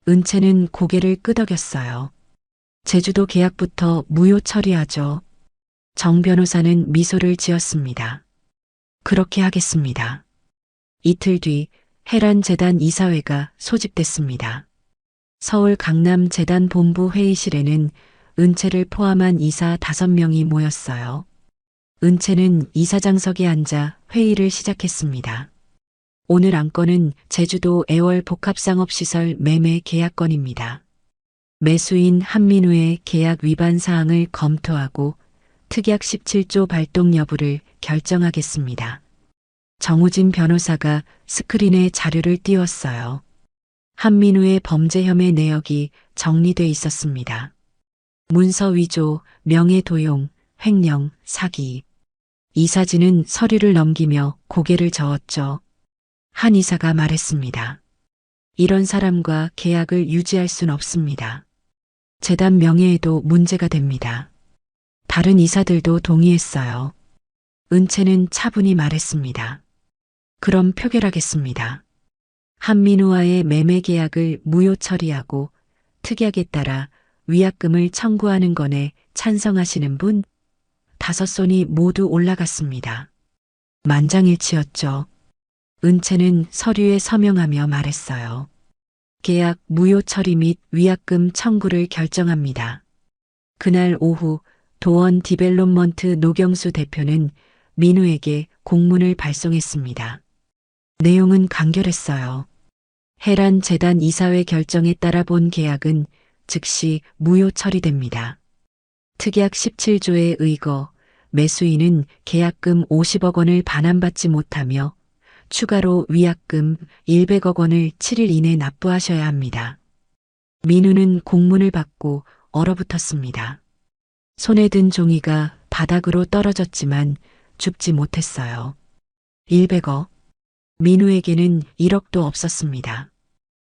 은채는 고개를 끄덕였어요. 제주도 계약부터 무효 처리하죠. 정 변호사는 미소를 지었습니다. 그렇게 하겠습니다. 이틀 뒤 해란재단 이사회가 소집됐습니다. 서울 강남 재단 본부 회의실에는 은채를 포함한 이사 5명이 모였어요. 은채는 이사장석에 앉아 회의를 시작했습니다. 오늘 안건은 제주도 애월 복합상업시설 매매 계약건입니다. 매수인 한민우의 계약 위반 사항을 검토하고 특약 17조 발동 여부를 결정하겠습니다. 정우진 변호사가 스크린에 자료를 띄웠어요. 한민우의 범죄 혐의 내역이 정리돼 있었습니다. 문서 위조, 명예 도용, 횡령, 사기. 이사진은 서류를 넘기며 고개를 저었죠. 한 이사가 말했습니다. 이런 사람과 계약을 유지할 순 없습니다. 재단 명예에도 문제가 됩니다. 다른 이사들도 동의했어요. 은채는 차분히 말했습니다. 그럼 표결하겠습니다. 한민우와의 매매 계약을 무효 처리하고 특약에 따라 위약금을 청구하는 건에 찬성하시는 분? 5손이 모두 올라갔습니다. 만장일치였죠. 은채는 서류에 서명하며 말했어요. 계약 무효 처리 및 위약금 청구를 결정합니다. 그날 오후 도원 디벨롭먼트 노경수 대표는 민우에게 공문을 발송했습니다. 내용은 간결했어요. 해란 재단 이사회 결정에 따라 본 계약은 즉시 무효 처리됩니다. 특약 17조에 의거 매수인은 계약금 50억 원을 반환받지 못하며 추가로 위약금 100억 원을 7일 이내 납부하셔야 합니다. 민우는 공문을 받고 얼어붙었습니다. 손에 든 종이가 바닥으로 떨어졌지만 줍지 못했어요. 100억. 민우에게는 1억도 없었습니다.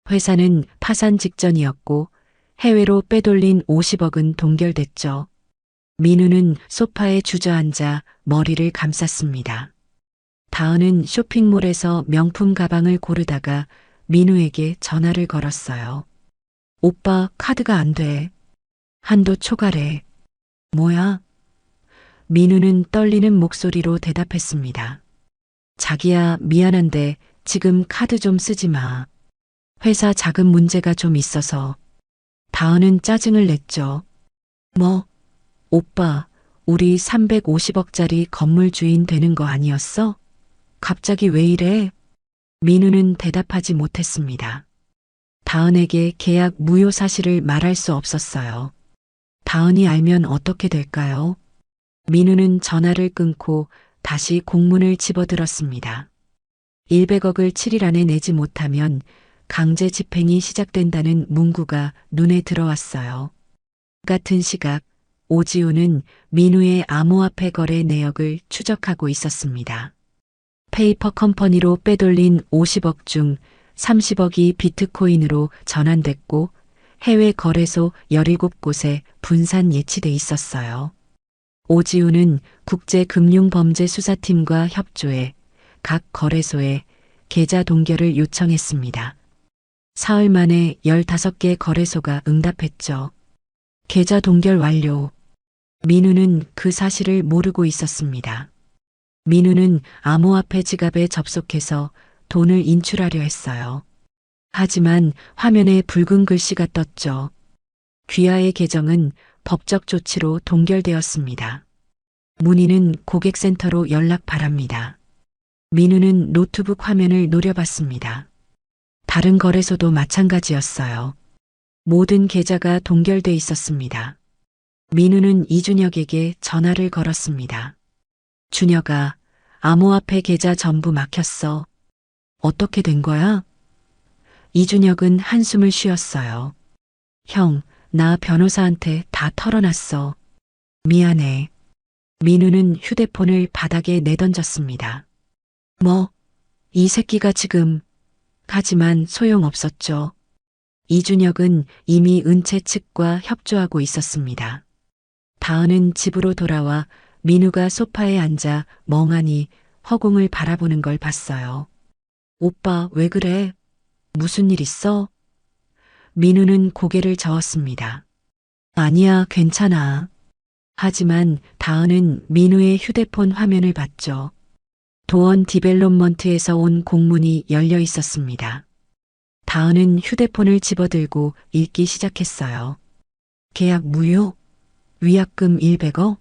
회사는 파산 직전이었고 해외로 빼돌린 50억은 동결됐죠. 민우는 소파에 주저앉아 머리를 감쌌습니다. 다은은 쇼핑몰에서 명품 가방을 고르다가 민우에게 전화를 걸었어요. 오빠 카드가 안 돼. 한도 초과래. 뭐야? 민우는 떨리는 목소리로 대답했습니다. 자기야, 미안한데 지금 카드 좀 쓰지 마. 회사 자금 문제가 좀 있어서. 다은은 짜증을 냈죠. 뭐? 오빠, 우리 350억짜리 건물 주인 되는 거 아니었어? 갑자기 왜 이래? 민우는 대답하지 못했습니다. 다은에게 계약 무효 사실을 말할 수 없었어요. 다은이 알면 어떻게 될까요? 민우는 전화를 끊고 다시 공문을 집어들었습니다. 100억을 7일 안에 내지 못하면 강제 집행이 시작된다는 문구가 눈에 들어왔어요. 같은 시각 오지훈은 민우의 암호화폐 거래 내역을 추적하고 있었습니다. 페이퍼 컴퍼니로 빼돌린 50억 중 30억이 비트코인으로 전환됐고 해외 거래소 17곳에 분산 예치돼 있었어요. 오지훈은 국제금융범죄수사팀과 협조해 각 거래소에 계좌 동결을 요청했습니다. 사흘 만에 15개 거래소가 응답했죠. 계좌 동결 완료. 민우는 그 사실을 모르고 있었습니다. 민우는 암호화폐 지갑에 접속해서 돈을 인출하려 했어요. 하지만 화면에 붉은 글씨가 떴죠. 귀하의 계정은 법적 조치로 동결되었습니다. 문의는 고객센터로 연락 바랍니다. 민우는 노트북 화면을 노려봤습니다. 다른 거래소도 마찬가지였어요. 모든 계좌가 동결돼 있었습니다. 민우는 이준혁에게 전화를 걸었습니다. 준혁아, 암호화폐 계좌 전부 막혔어. 어떻게 된 거야? 이준혁은 한숨을 쉬었어요. 형, 나 변호사한테 다 털어놨어. 미안해. 민우는 휴대폰을 바닥에 내던졌습니다. 뭐, 이 새끼가 지금. 하지만 소용없었죠. 이준혁은 이미 은채 측과 협조하고 있었습니다. 다은은 집으로 돌아와 민우가 소파에 앉아 멍하니 허공을 바라보는 걸 봤어요. 오빠, 왜 그래? 무슨 일 있어? 민우는 고개를 저었습니다. 아니야, 괜찮아. 하지만 다은은 민우의 휴대폰 화면을 봤죠. 도원 디벨롭먼트에서 온 공문이 열려 있었습니다. 다은은 휴대폰을 집어들고 읽기 시작했어요. 계약 무효? 위약금 100억?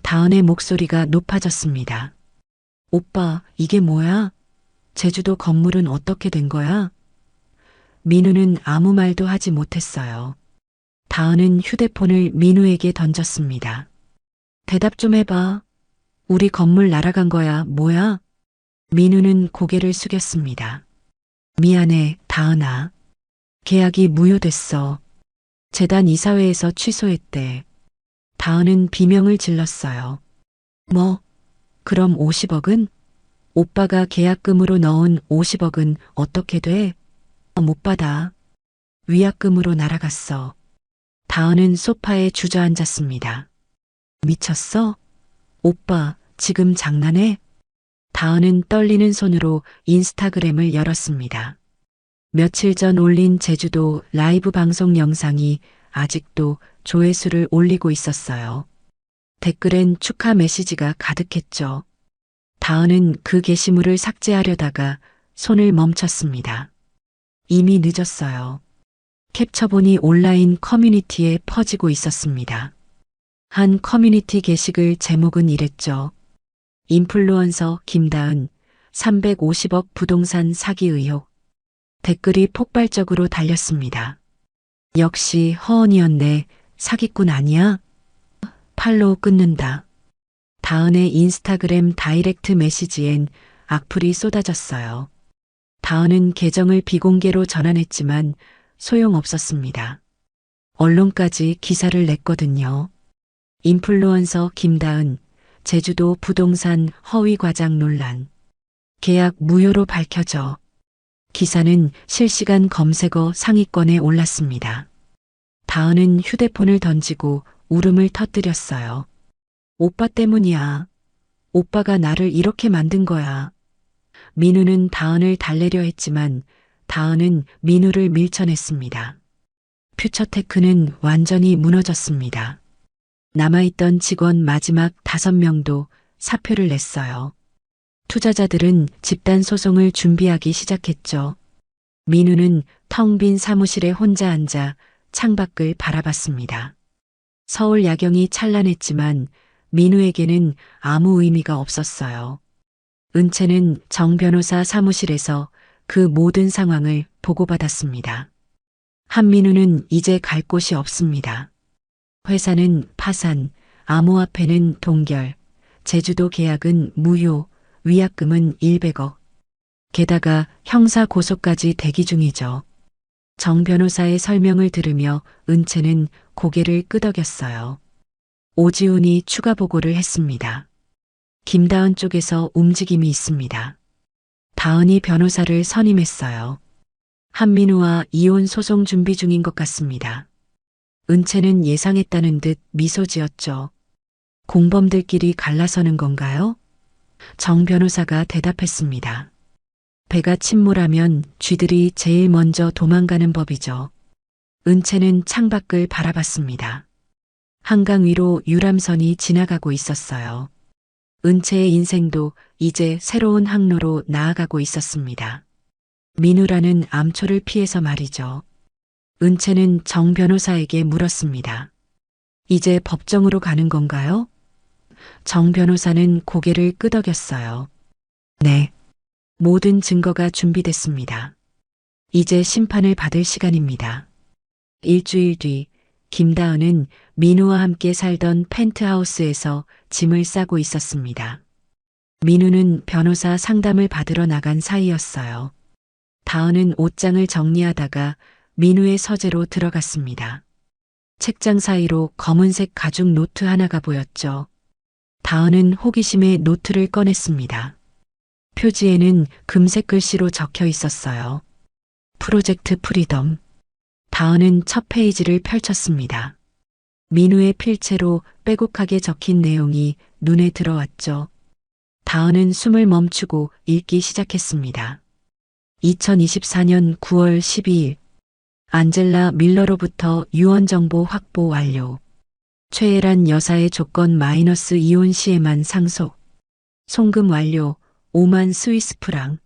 다은의 목소리가 높아졌습니다. 오빠, 이게 뭐야? 제주도 건물은 어떻게 된 거야? 민우는 아무 말도 하지 못했어요. 다은은 휴대폰을 민우에게 던졌습니다. 대답 좀 해봐. 우리 건물 날아간 거야, 뭐야? 민우는 고개를 숙였습니다. 미안해, 다은아. 계약이 무효됐어. 재단 이사회에서 취소했대. 다은은 비명을 질렀어요. 뭐? 그럼 50억은? 오빠가 계약금으로 넣은 50억은 어떻게 돼? 못 받아. 위약금으로 날아갔어. 다은은 소파에 주저앉았습니다. 미쳤어? 오빠, 지금 장난해? 다은은 떨리는 손으로 인스타그램을 열었습니다. 며칠 전 올린 제주도 라이브 방송 영상이 아직도 조회수를 올리고 있었어요. 댓글엔 축하 메시지가 가득했죠. 다은은 그 게시물을 삭제하려다가 손을 멈췄습니다. 이미 늦었어요. 캡처본이 온라인 커뮤니티에 퍼지고 있었습니다. 한 커뮤니티 게시글 제목은 이랬죠. 인플루언서 김다은 350억 부동산 사기 의혹. 댓글이 폭발적으로 달렸습니다. 역시 허언이었네. 사기꾼 아니야? 팔로우 끊는다. 다은의 인스타그램 다이렉트 메시지엔 악플이 쏟아졌어요. 다은은 계정을 비공개로 전환했지만 소용없었습니다. 언론까지 기사를 냈거든요. 인플루언서 김다은, 제주도 부동산 허위 과장 논란. 계약 무효로 밝혀져. 기사는 실시간 검색어 상위권에 올랐습니다. 다은은 휴대폰을 던지고 울음을 터뜨렸어요. 오빠 때문이야. 오빠가 나를 이렇게 만든 거야. 민우는 다은을 달래려 했지만 다은은 민우를 밀쳐냈습니다. 퓨처테크는 완전히 무너졌습니다. 남아있던 직원 마지막 5명도 사표를 냈어요. 투자자들은 집단 소송을 준비하기 시작했죠. 민우는 텅 빈 사무실에 혼자 앉아 창밖을 바라봤습니다. 서울 야경이 찬란했지만 민우에게는 아무 의미가 없었어요. 은채는 정 변호사 사무실에서 그 모든 상황을 보고받았습니다. 한민우는 이제 갈 곳이 없습니다. 회사는 파산, 암호화폐는 동결, 제주도 계약은 무효, 위약금은 100억. 게다가 형사 고소까지 대기 중이죠. 정 변호사의 설명을 들으며 은채는 고개를 끄덕였어요. 오지훈이 추가 보고를 했습니다. 김다은 쪽에서 움직임이 있습니다. 다은이 변호사를 선임했어요. 한민우와 이혼 소송 준비 중인 것 같습니다. 은채는 예상했다는 듯 미소 지었죠. 공범들끼리 갈라서는 건가요? 정 변호사가 대답했습니다. 배가 침몰하면 쥐들이 제일 먼저 도망가는 법이죠. 은채는 창밖을 바라봤습니다. 한강 위로 유람선이 지나가고 있었어요. 은채의 인생도 이제 새로운 항로로 나아가고 있었습니다. 민우라는 암초를 피해서 말이죠. 은채는 정 변호사에게 물었습니다. 이제 법정으로 가는 건가요? 정 변호사는 고개를 끄덕였어요. 네. 모든 증거가 준비됐습니다. 이제 심판을 받을 시간입니다. 일주일 뒤 김다은은 민우와 함께 살던 펜트하우스에서 짐을 싸고 있었습니다. 민우는 변호사 상담을 받으러 나간 사이였어요. 다은은 옷장을 정리하다가 민우의 서재로 들어갔습니다. 책장 사이로 검은색 가죽 노트 하나가 보였죠. 다은은 호기심에 노트를 꺼냈습니다. 표지에는 금색 글씨로 적혀 있었어요. 프로젝트 프리덤. 다은은 첫 페이지를 펼쳤습니다. 민우의 필체로 빼곡하게 적힌 내용이 눈에 들어왔죠. 다은은 숨을 멈추고 읽기 시작했습니다. 2024년 9월 12일 안젤라 밀러로부터 유언 정보 확보 완료. 최애란 여사의 조건 마이너스 이혼 시에만 상속. 송금 완료 5만 스위스 프랑.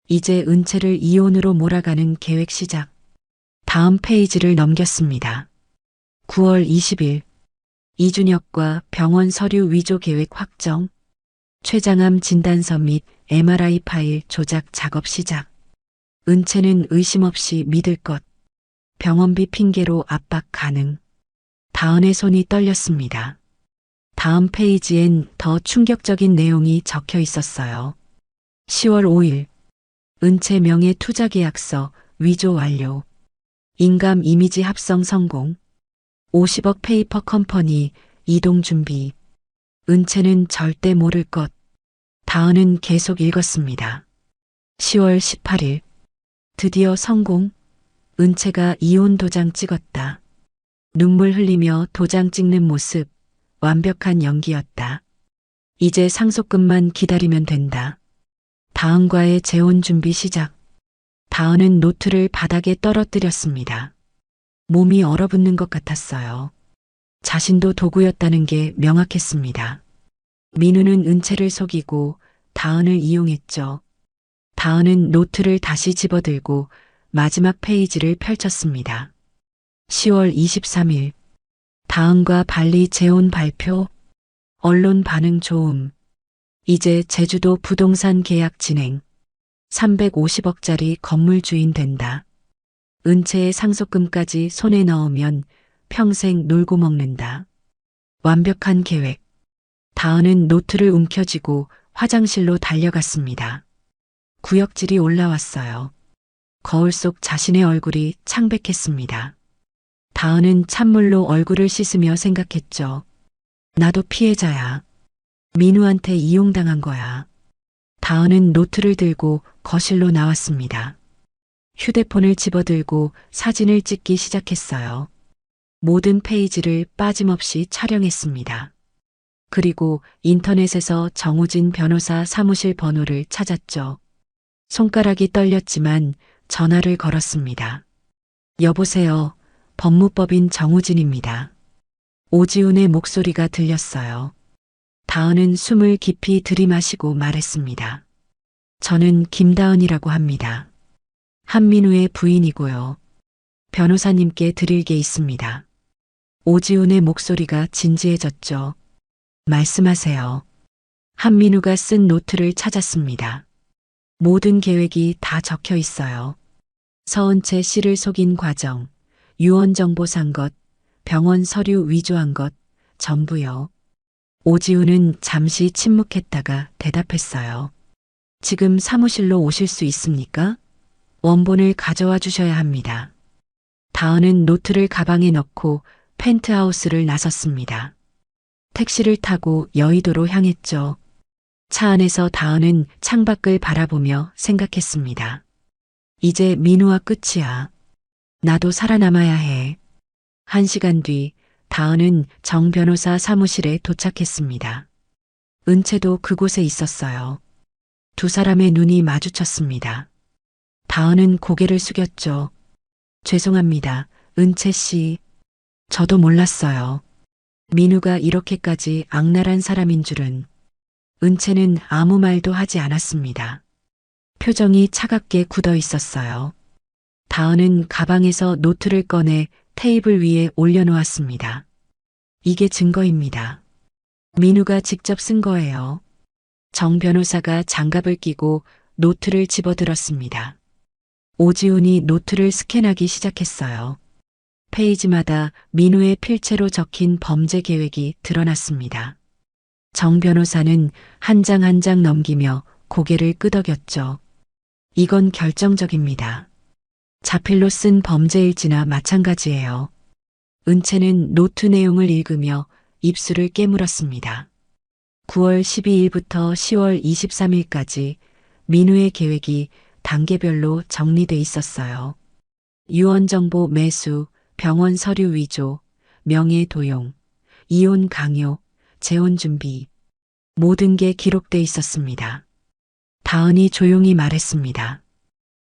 이제 은채를 이혼으로 몰아가는 계획 시작. 다음 페이지를 넘겼습니다. 9월 20일 이준혁과 병원 서류 위조 계획 확정. 췌장암 진단서 및 MRI 파일 조작 작업 시작. 은채는 의심 없이 믿을 것. 병원비 핑계로 압박 가능. 다은의 손이 떨렸습니다. 다음 페이지엔 더 충격적인 내용이 적혀 있었어요. 10월 5일 은채 명예 투자 계약서 위조 완료. 인감 이미지 합성 성공. 50억 페이퍼 컴퍼니 이동 준비. 은채는 절대 모를 것. 다은은 계속 읽었습니다. 10월 18일 드디어 성공. 은채가 이혼 도장 찍었다. 눈물 흘리며 도장 찍는 모습, 완벽한 연기였다. 이제 상속금만 기다리면 된다. 다은과의 재혼 준비 시작. 다은은 노트를 바닥에 떨어뜨렸습니다. 몸이 얼어붙는 것 같았어요. 자신도 도구였다는 게 명확했습니다. 민우는 은채를 속이고 다은을 이용했죠. 다은은 노트를 다시 집어들고 마지막 페이지를 펼쳤습니다. 10월 23일 다은과 발리 재혼 발표. 언론 반응 좋음. 이제 제주도 부동산 계약 진행. 350억짜리 건물 주인 된다. 은채의 상속금까지 손에 넣으면 평생 놀고 먹는다. 완벽한 계획. 다은은 노트를 움켜쥐고 화장실로 달려갔습니다. 구역질이 올라왔어요. 거울 속 자신의 얼굴이 창백했습니다. 다은은 찬물로 얼굴을 씻으며 생각했죠. 나도 피해자야. 민우한테 이용당한 거야. 다은은 노트를 들고 거실로 나왔습니다. 휴대폰을 집어들고 사진을 찍기 시작했어요. 모든 페이지를 빠짐없이 촬영했습니다. 그리고 인터넷에서 정우진 변호사 사무실 번호를 찾았죠. 손가락이 떨렸지만 전화를 걸었습니다. 여보세요. 법무법인 정우진입니다. 오지훈의 목소리가 들렸어요. 다은은 숨을 깊이 들이마시고 말했습니다. 저는 김다은이라고 합니다. 한민우의 부인이고요. 변호사님께 드릴 게 있습니다. 오지훈의 목소리가 진지해졌죠. 말씀하세요. 한민우가 쓴 노트를 찾았습니다. 모든 계획이 다 적혀 있어요. 서은채 씨를 속인 과정, 유언 정보 산 것, 병원 서류 위조한 것, 전부요. 오지훈은 잠시 침묵했다가 대답했어요. 지금 사무실로 오실 수 있습니까? 원본을 가져와 주셔야 합니다. 다은은 노트를 가방에 넣고 펜트하우스를 나섰습니다. 택시를 타고 여의도로 향했죠. 차 안에서 다은은 창밖을 바라보며 생각했습니다. 이제 민우와 끝이야. 나도 살아남아야 해. 1시간 뒤 다은은 정 변호사 사무실에 도착했습니다. 은채도 그곳에 있었어요. 두 사람의 눈이 마주쳤습니다. 다은은 고개를 숙였죠. 죄송합니다. 은채 씨. 저도 몰랐어요. 민우가 이렇게까지 악랄한 사람인 줄은. 은채는 아무 말도 하지 않았습니다. 표정이 차갑게 굳어 있었어요. 다은은 가방에서 노트를 꺼내 테이블 위에 올려놓았습니다. 이게 증거입니다. 민우가 직접 쓴 거예요. 정 변호사가 장갑을 끼고 노트를 집어들었습니다. 오지훈이 노트를 스캔하기 시작했어요. 페이지마다 민우의 필체로 적힌 범죄 계획이 드러났습니다. 정 변호사는 한 장 한 장 넘기며 고개를 끄덕였죠. 이건 결정적입니다. 자필로 쓴 범죄 일지나 마찬가지예요. 은채는 노트 내용을 읽으며 입술을 깨물었습니다. 9월 12일부터 10월 23일까지 민우의 계획이 단계별로 정리돼 있었어요. 유언 정보 매수, 병원 서류 위조, 명예 도용, 이혼 강요, 재혼 준비. 모든 게 기록돼 있었습니다. 다은이 조용히 말했습니다.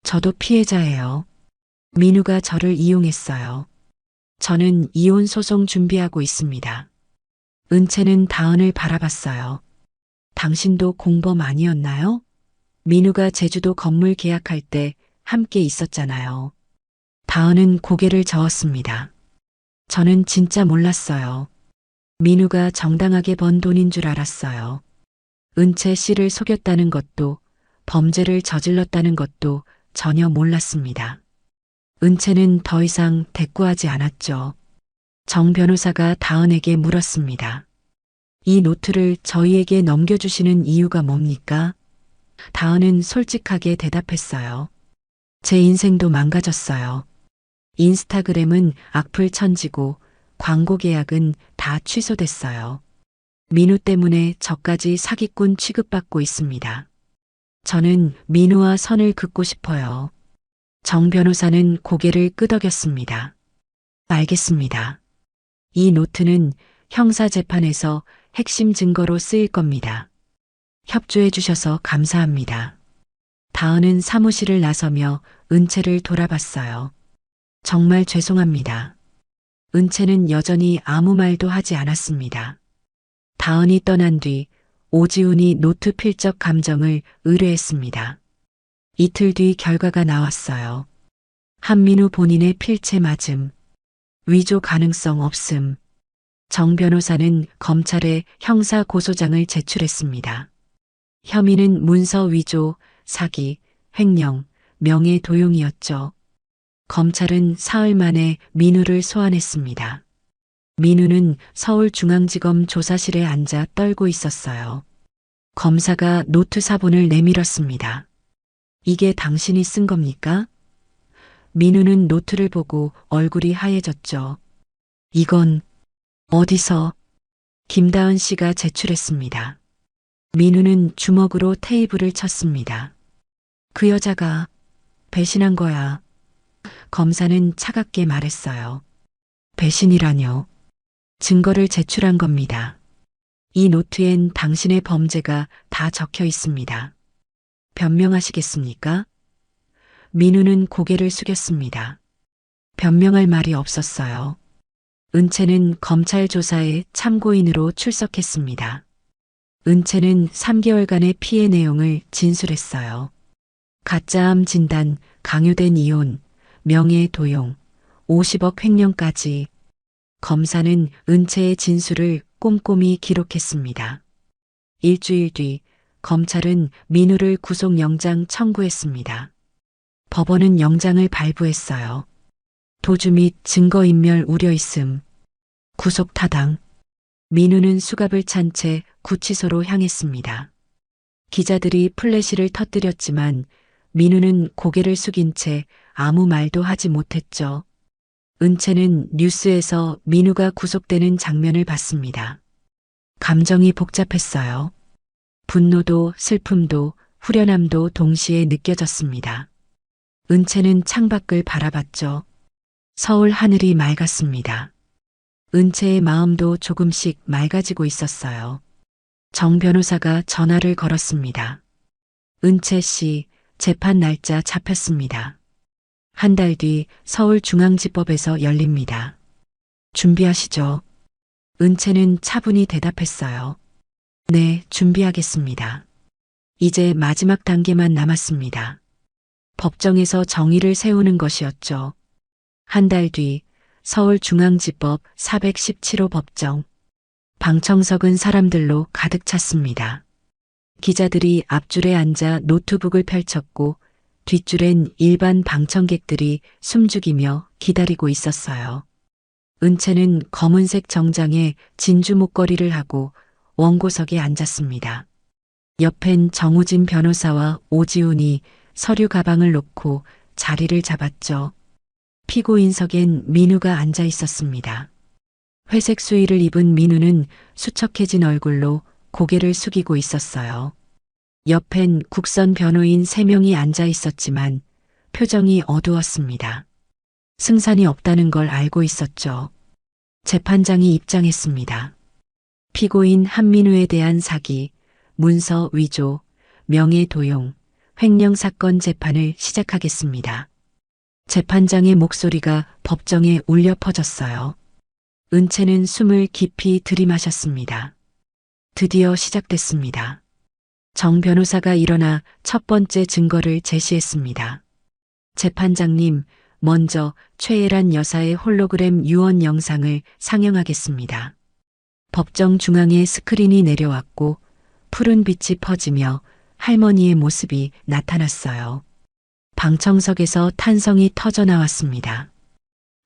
저도 피해자예요. 민우가 저를 이용했어요. 저는 이혼 소송 준비하고 있습니다. 은채는 다은을 바라봤어요. 당신도 공범 아니었나요? 민우가 제주도 건물 계약할 때 함께 있었잖아요. 다은은 고개를 저었습니다. 저는 진짜 몰랐어요. 민우가 정당하게 번 돈인 줄 알았어요. 은채 씨를 속였다는 것도 범죄를 저질렀다는 것도 전혀 몰랐습니다. 은채는 더 이상 대꾸하지 않았죠. 정 변호사가 다은에게 물었습니다. 이 노트를 저희에게 넘겨주시는 이유가 뭡니까? 다은은 솔직하게 대답했어요. 제 인생도 망가졌어요. 인스타그램은 악플 천지고 광고 계약은 다 취소됐어요. 민우 때문에 저까지 사기꾼 취급받고 있습니다. 저는 민우와 선을 긋고 싶어요. 정 변호사는 고개를 끄덕였습니다. 알겠습니다. 이 노트는 형사재판에서 핵심 증거로 쓰일 겁니다. 협조해 주셔서 감사합니다. 다은은 사무실을 나서며 은채를 돌아봤어요. 정말 죄송합니다. 은채는 여전히 아무 말도 하지 않았습니다. 다은이 떠난 뒤 오지훈이 노트 필적 감정을 의뢰했습니다. 이틀 뒤 결과가 나왔어요. 한민우 본인의 필체 맞음, 위조 가능성 없음. 정 변호사는 검찰에 형사 고소장을 제출했습니다. 혐의는 문서 위조, 사기, 횡령, 명예 도용이었죠. 검찰은 사흘 만에 민우를 소환했습니다. 민우는 서울중앙지검 조사실에 앉아 떨고 있었어요. 검사가 노트 사본을 내밀었습니다. 이게 당신이 쓴 겁니까? 민우는 노트를 보고 얼굴이 하얘졌죠. 이건 어디서? 김다은 씨가 제출했습니다. 민우는 주먹으로 테이블을 쳤습니다. 그 여자가 배신한 거야. 검사는 차갑게 말했어요. 배신이라뇨. 증거를 제출한 겁니다. 이 노트엔 당신의 범죄가 다 적혀 있습니다. 변명하시겠습니까? 민우는 고개를 숙였습니다. 변명할 말이 없었어요. 은채는 검찰 조사에 참고인으로 출석했습니다. 은채는 3개월간의 피해 내용을 진술했어요. 가짜암 진단, 강요된 이혼, 명예 도용, 50억 횡령까지. 검사는 은채의 진술을 꼼꼼히 기록했습니다. 일주일 뒤 검찰은 민우를 구속영장 청구했습니다. 법원은 영장을 발부했어요. 도주 및 증거인멸 우려 있음. 구속 타당. 민우는 수갑을 찬 채 구치소로 향했습니다. 기자들이 플래시를 터뜨렸지만 민우는 고개를 숙인 채 아무 말도 하지 못했죠. 은채는 뉴스에서 민우가 구속되는 장면을 봤습니다. 감정이 복잡했어요. 분노도 슬픔도 후련함도 동시에 느껴졌습니다. 은채는 창밖을 바라봤죠. 서울 하늘이 맑았습니다. 은채의 마음도 조금씩 맑아지고 있었어요. 정 변호사가 전화를 걸었습니다. 은채 씨, 재판 날짜 잡혔습니다. 한 달 뒤 서울중앙지법에서 열립니다. 준비하시죠. 은채는 차분히 대답했어요. 네, 준비하겠습니다. 이제 마지막 단계만 남았습니다. 법정에서 정의를 세우는 것이었죠. 한 달 뒤 서울중앙지법 417호 법정. 방청석은 사람들로 가득 찼습니다. 기자들이 앞줄에 앉아 노트북을 펼쳤고 뒷줄엔 일반 방청객들이 숨죽이며 기다리고 있었어요. 은채는 검은색 정장에 진주 목걸이를 하고 원고석에 앉았습니다. 옆엔 정우진 변호사와 오지훈이 서류 가방을 놓고 자리를 잡았죠. 피고인석엔 민우가 앉아 있었습니다. 회색 수의를 입은 민우는 수척해진 얼굴로 고개를 숙이고 있었어요. 옆엔 국선 변호인 3명이 앉아 있었지만 표정이 어두웠습니다. 승산이 없다는 걸 알고 있었죠. 재판장이 입장했습니다. 피고인 한민우에 대한 사기, 문서 위조, 명예도용, 횡령 사건 재판을 시작하겠습니다. 재판장의 목소리가 법정에 울려 퍼졌어요. 은채는 숨을 깊이 들이마셨습니다. 드디어 시작됐습니다. 정 변호사가 일어나 첫 번째 증거를 제시했습니다. 재판장님, 먼저 최애란 여사의 홀로그램 유언 영상을 상영하겠습니다. 법정 중앙에 스크린이 내려왔고 푸른 빛이 퍼지며 할머니의 모습이 나타났어요. 방청석에서 탄성이 터져 나왔습니다.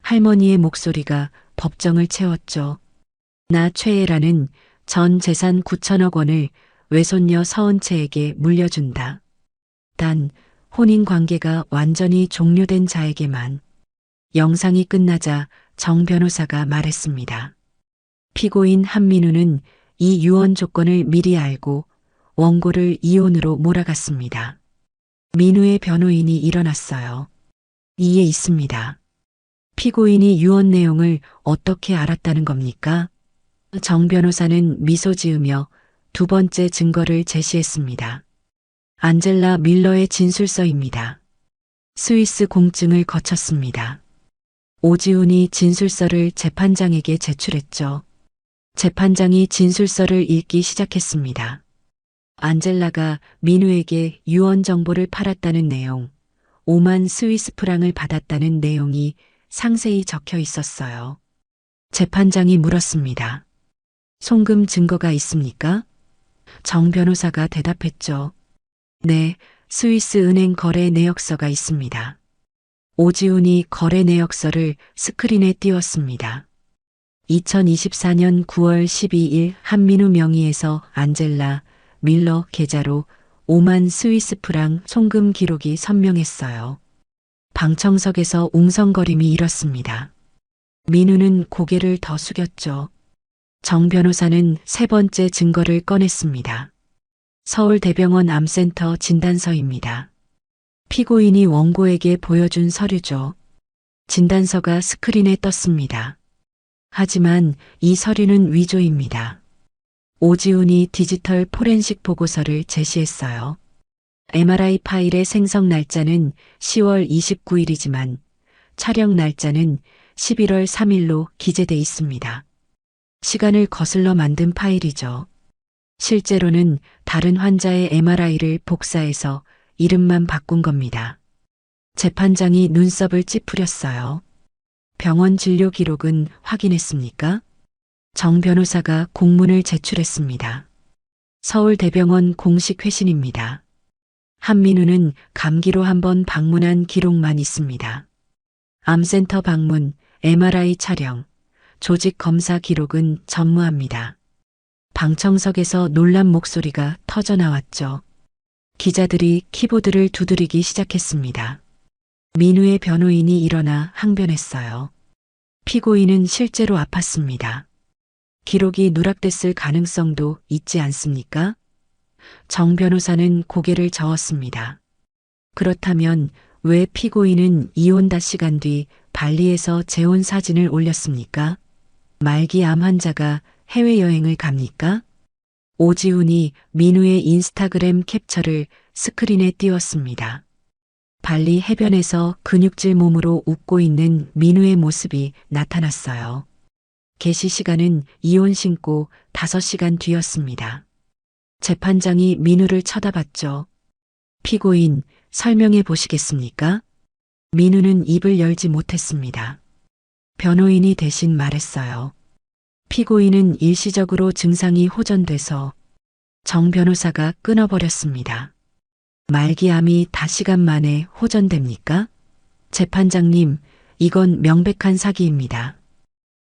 할머니의 목소리가 법정을 채웠죠. 나 최애라는 전 재산 9천억 원을 외손녀 서은채에게 물려준다. 단 혼인 관계가 완전히 종료된 자에게만. 영상이 끝나자 정 변호사가 말했습니다. 피고인 한민우는 이 유언 조건을 미리 알고 원고를 이혼으로 몰아갔습니다. 민우의 변호인이 일어났어요. 이에 있습니다. 피고인이 유언 내용을 어떻게 알았다는 겁니까? 정 변호사는 미소 지으며 두 번째 증거를 제시했습니다. 안젤라 밀러의 진술서입니다. 스위스 공증을 거쳤습니다. 오지훈이 진술서를 재판장에게 제출했죠. 재판장이 진술서를 읽기 시작했습니다. 안젤라가 민우에게 유언 정보를 팔았다는 내용, 5만 스위스 프랑을 받았다는 내용이 상세히 적혀 있었어요. 재판장이 물었습니다. 송금 증거가 있습니까? 정 변호사가 대답했죠. 네, 스위스 은행 거래 내역서가 있습니다. 오지훈이 거래 내역서를 스크린에 띄웠습니다. 2024년 9월 12일 한민우 명의에서 안젤라 밀러 계좌로 5만 스위스 프랑 송금 기록이 선명했어요. 방청석에서 웅성거림이 일었습니다. 민우는 고개를 더 숙였죠. 정 변호사는 세 번째 증거를 꺼냈습니다. 서울대병원 암센터 진단서입니다. 피고인이 원고에게 보여준 서류죠. 진단서가 스크린에 떴습니다. 하지만 이 서류는 위조입니다. 오지훈이 디지털 포렌식 보고서를 제시했어요. MRI 파일의 생성 날짜는 10월 29일이지만 촬영 날짜는 11월 3일로 기재돼 있습니다. 시간을 거슬러 만든 파일이죠. 실제로는 다른 환자의 MRI를 복사해서 이름만 바꾼 겁니다. 재판장이 눈썹을 찌푸렸어요. 병원 진료 기록은 확인했습니까? 정 변호사가 공문을 제출했습니다. 서울대병원 공식 회신입니다. 한민우는 감기로 한번 방문한 기록만 있습니다. 암센터 방문, MRI 촬영, 조직 검사 기록은 전무합니다. 방청석에서 놀란 목소리가 터져 나왔죠. 기자들이 키보드를 두드리기 시작했습니다. 민우의 변호인이 일어나 항변했어요. 피고인은 실제로 아팠습니다. 기록이 누락됐을 가능성도 있지 않습니까? 정 변호사는 고개를 저었습니다. 그렇다면 왜 피고인은 이혼 시간 뒤 발리에서 재혼 사진을 올렸습니까? 말기 암 환자가 해외여행을 갑니까? 오지훈이 민우의 인스타그램 캡처를 스크린에 띄웠습니다. 발리 해변에서 근육질 몸으로 웃고 있는 민우의 모습이 나타났어요. 개시 시간은 이혼 신고 5시간 뒤였습니다. 재판장이 민우를 쳐다봤죠. 피고인, 설명해 보시겠습니까? 민우는 입을 열지 못했습니다. 변호인이 대신 말했어요. 피고인은 일시적으로 증상이 호전돼서 정 변호사가 끊어버렸습니다. 말기암이 다시간 만에 호전됩니까? 재판장님, 이건 명백한 사기입니다.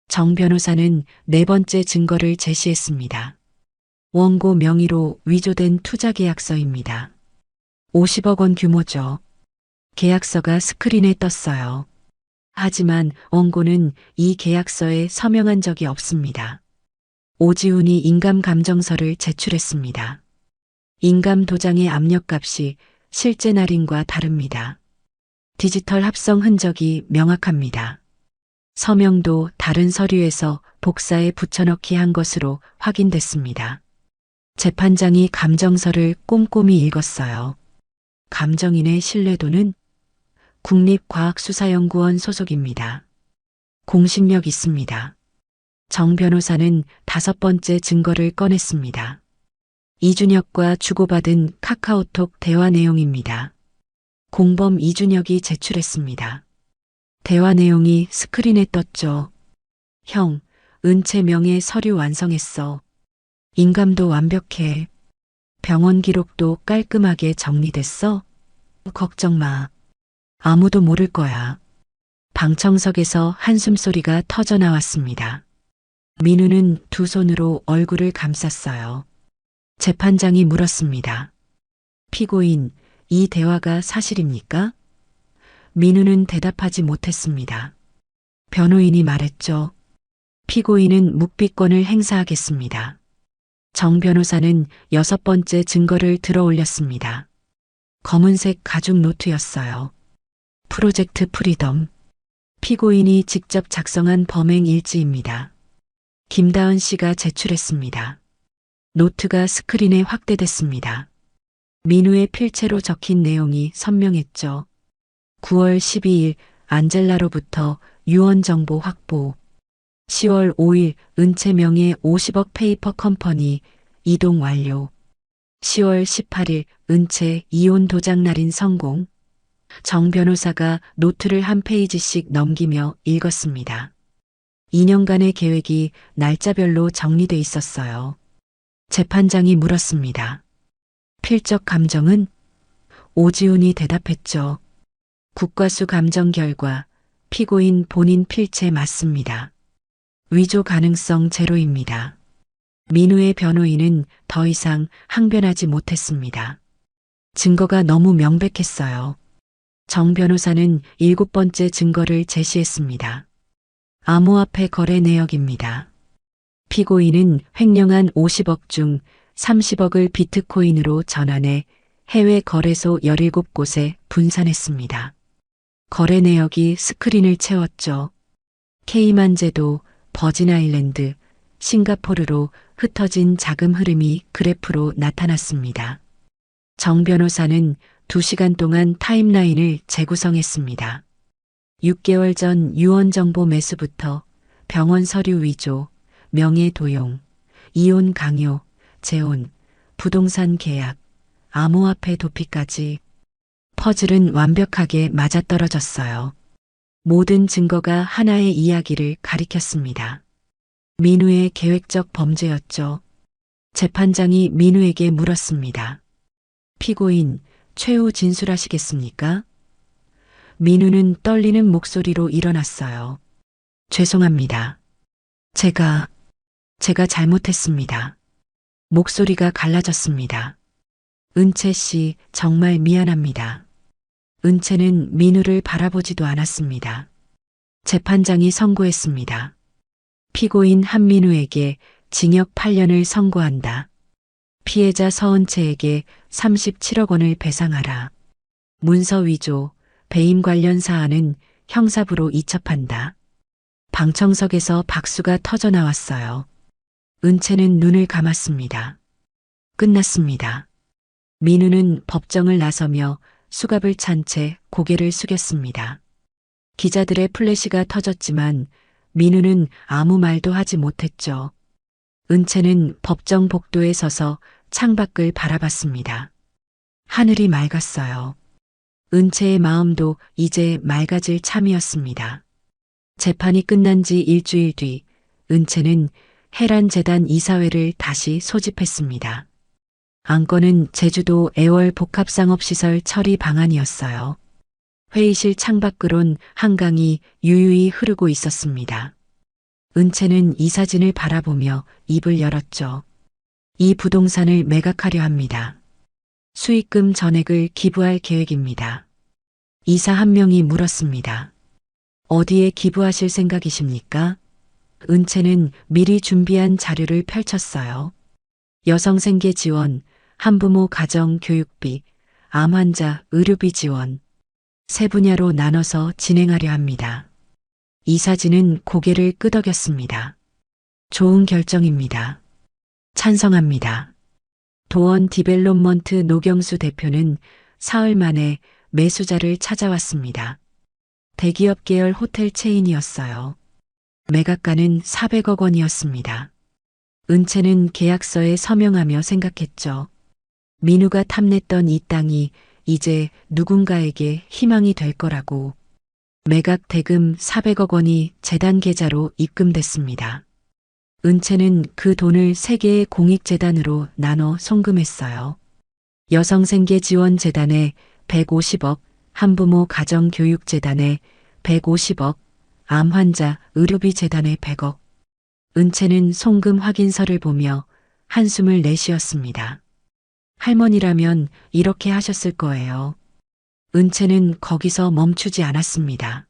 정 변호사는 4번째 증거를 제시했습니다. 원고 명의로 위조된 투자계약서입니다. 50억 원 규모죠. 계약서가 스크린에 떴어요. 하지만 원고는 이 계약서에 서명한 적이 없습니다. 오지훈이 인감 감정서를 제출했습니다. 인감 도장의 압력값이 실제 날인과 다릅니다. 디지털 합성 흔적이 명확합니다. 서명도 다른 서류에서 복사해 붙여넣기 한 것으로 확인됐습니다. 재판장이 감정서를 꼼꼼히 읽었어요. 감정인의 신뢰도는 국립과학수사연구원 소속입니다. 공신력 있습니다. 정 변호사는 5번째 증거를 꺼냈습니다. 이준혁과 주고받은 카카오톡 대화 내용입니다. 공범 이준혁이 제출했습니다. 대화 내용이 스크린에 떴죠. 형, 은채 명의 서류 완성했어. 인감도 완벽해. 병원 기록도 깔끔하게 정리됐어. 걱정 마. 아무도 모를 거야. 방청석에서 한숨소리가 터져 나왔습니다. 민우는 2 손으로 얼굴을 감쌌어요. 재판장이 물었습니다. 피고인, 이 대화가 사실입니까? 민우는 대답하지 못했습니다. 변호인이 말했죠. 피고인은 묵비권을 행사하겠습니다. 정 변호사는 6번째 증거를 들어 올렸습니다. 검은색 가죽 노트였어요. 프로젝트 프리덤. 피고인이 직접 작성한 범행 일지입니다. 김다은 씨가 제출했습니다. 노트가 스크린에 확대됐습니다. 민우의 필체로 적힌 내용이 선명했죠. 9월 12일 안젤라로부터 유언 정보 확보. 10월 5일 은채 명의 50억 페이퍼 컴퍼니 이동 완료. 10월 18일 은채 이혼 도장 날인 성공. 정 변호사가 노트를 한 페이지씩 넘기며 읽었습니다. 2년간의 계획이 날짜별로 정리돼 있었어요. 재판장이 물었습니다. 필적 감정은? 오지훈이 대답했죠. 국과수 감정 결과 피고인 본인 필체 맞습니다. 위조 가능성 제로입니다. 민우의 변호인은 더 이상 항변하지 못했습니다. 증거가 너무 명백했어요. 정 변호사는 7번째 증거를 제시했습니다. 암호화폐 거래 내역입니다. 피고인은 횡령한 50억 중 30억을 비트코인으로 전환해 해외 거래소 17곳에 분산했습니다. 거래 내역이 스크린을 채웠죠. 케이만 제도, 버진 아일랜드, 싱가포르로 흩어진 자금 흐름이 그래프로 나타났습니다. 정 변호사는 2시간 동안 타임라인을 재구성했습니다. 6개월 전 유언 정보 매수부터 병원 서류 위조, 명예 도용, 이혼 강요, 재혼, 부동산 계약, 암호화폐 도피까지 퍼즐은 완벽하게 맞아떨어졌어요. 모든 증거가 하나의 이야기를 가리켰습니다. 민우의 계획적 범죄였죠. 재판장이 민우에게 물었습니다. 피고인, 최후 진술하시겠습니까? 민우는 떨리는 목소리로 일어났어요. 죄송합니다. 제가 잘못했습니다. 목소리가 갈라졌습니다. 은채 씨, 정말 미안합니다. 은채는 민우를 바라보지도 않았습니다. 재판장이 선고했습니다. 피고인 한민우에게 징역 8년을 선고한다. 피해자 서은채에게 37억 원을 배상하라. 문서 위조, 배임 관련 사안은 형사부로 이첩한다. 방청석에서 박수가 터져 나왔어요. 은채는 눈을 감았습니다. 끝났습니다. 민우는 법정을 나서며 수갑을 찬 채 고개를 숙였습니다. 기자들의 플래시가 터졌지만 민우는 아무 말도 하지 못했죠. 은채는 법정 복도에 서서 창밖을 바라봤습니다. 하늘이 맑았어요. 은채의 마음도 이제 맑아질 참이었습니다. 재판이 끝난 지 일주일 뒤 은채는 해란재단 이사회를 다시 소집했습니다. 안건은 제주도 애월 복합상업시설 처리 방안이었어요. 회의실 창밖으론 한강이 유유히 흐르고 있었습니다. 은채는 이 사진을 바라보며 입을 열었죠. 이 부동산을 매각하려 합니다. 수익금 전액을 기부할 계획입니다. 이사 한 명이 물었습니다. 어디에 기부하실 생각이십니까? 은채는 미리 준비한 자료를 펼쳤어요. 여성생계 지원, 한부모 가정 교육비, 암 환자 의료비 지원, 세 분야로 나눠서 진행하려 합니다. 이 사진은 고개를 끄덕였습니다. 좋은 결정입니다. 찬성합니다. 도원 디벨롭먼트 노경수 대표는 사흘 만에 매수자를 찾아왔습니다. 대기업 계열 호텔 체인이었어요. 매각가는 400억 원이었습니다. 은채는 계약서에 서명하며 생각했죠. 민우가 탐냈던 이 땅이 이제 누군가에게 희망이 될 거라고. 매각 대금 400억 원이 재단 계좌로 입금됐습니다. 은채는 그 돈을 3개의 공익재단으로 나눠 송금했어요. 여성생계지원재단에 150억, 한부모 가정교육재단에 150억, 암환자 의료비 재단에 100억. 은채는 송금 확인서를 보며 한숨을 내쉬었습니다. 할머니라면 이렇게 하셨을 거예요. 은채는 거기서 멈추지 않았습니다.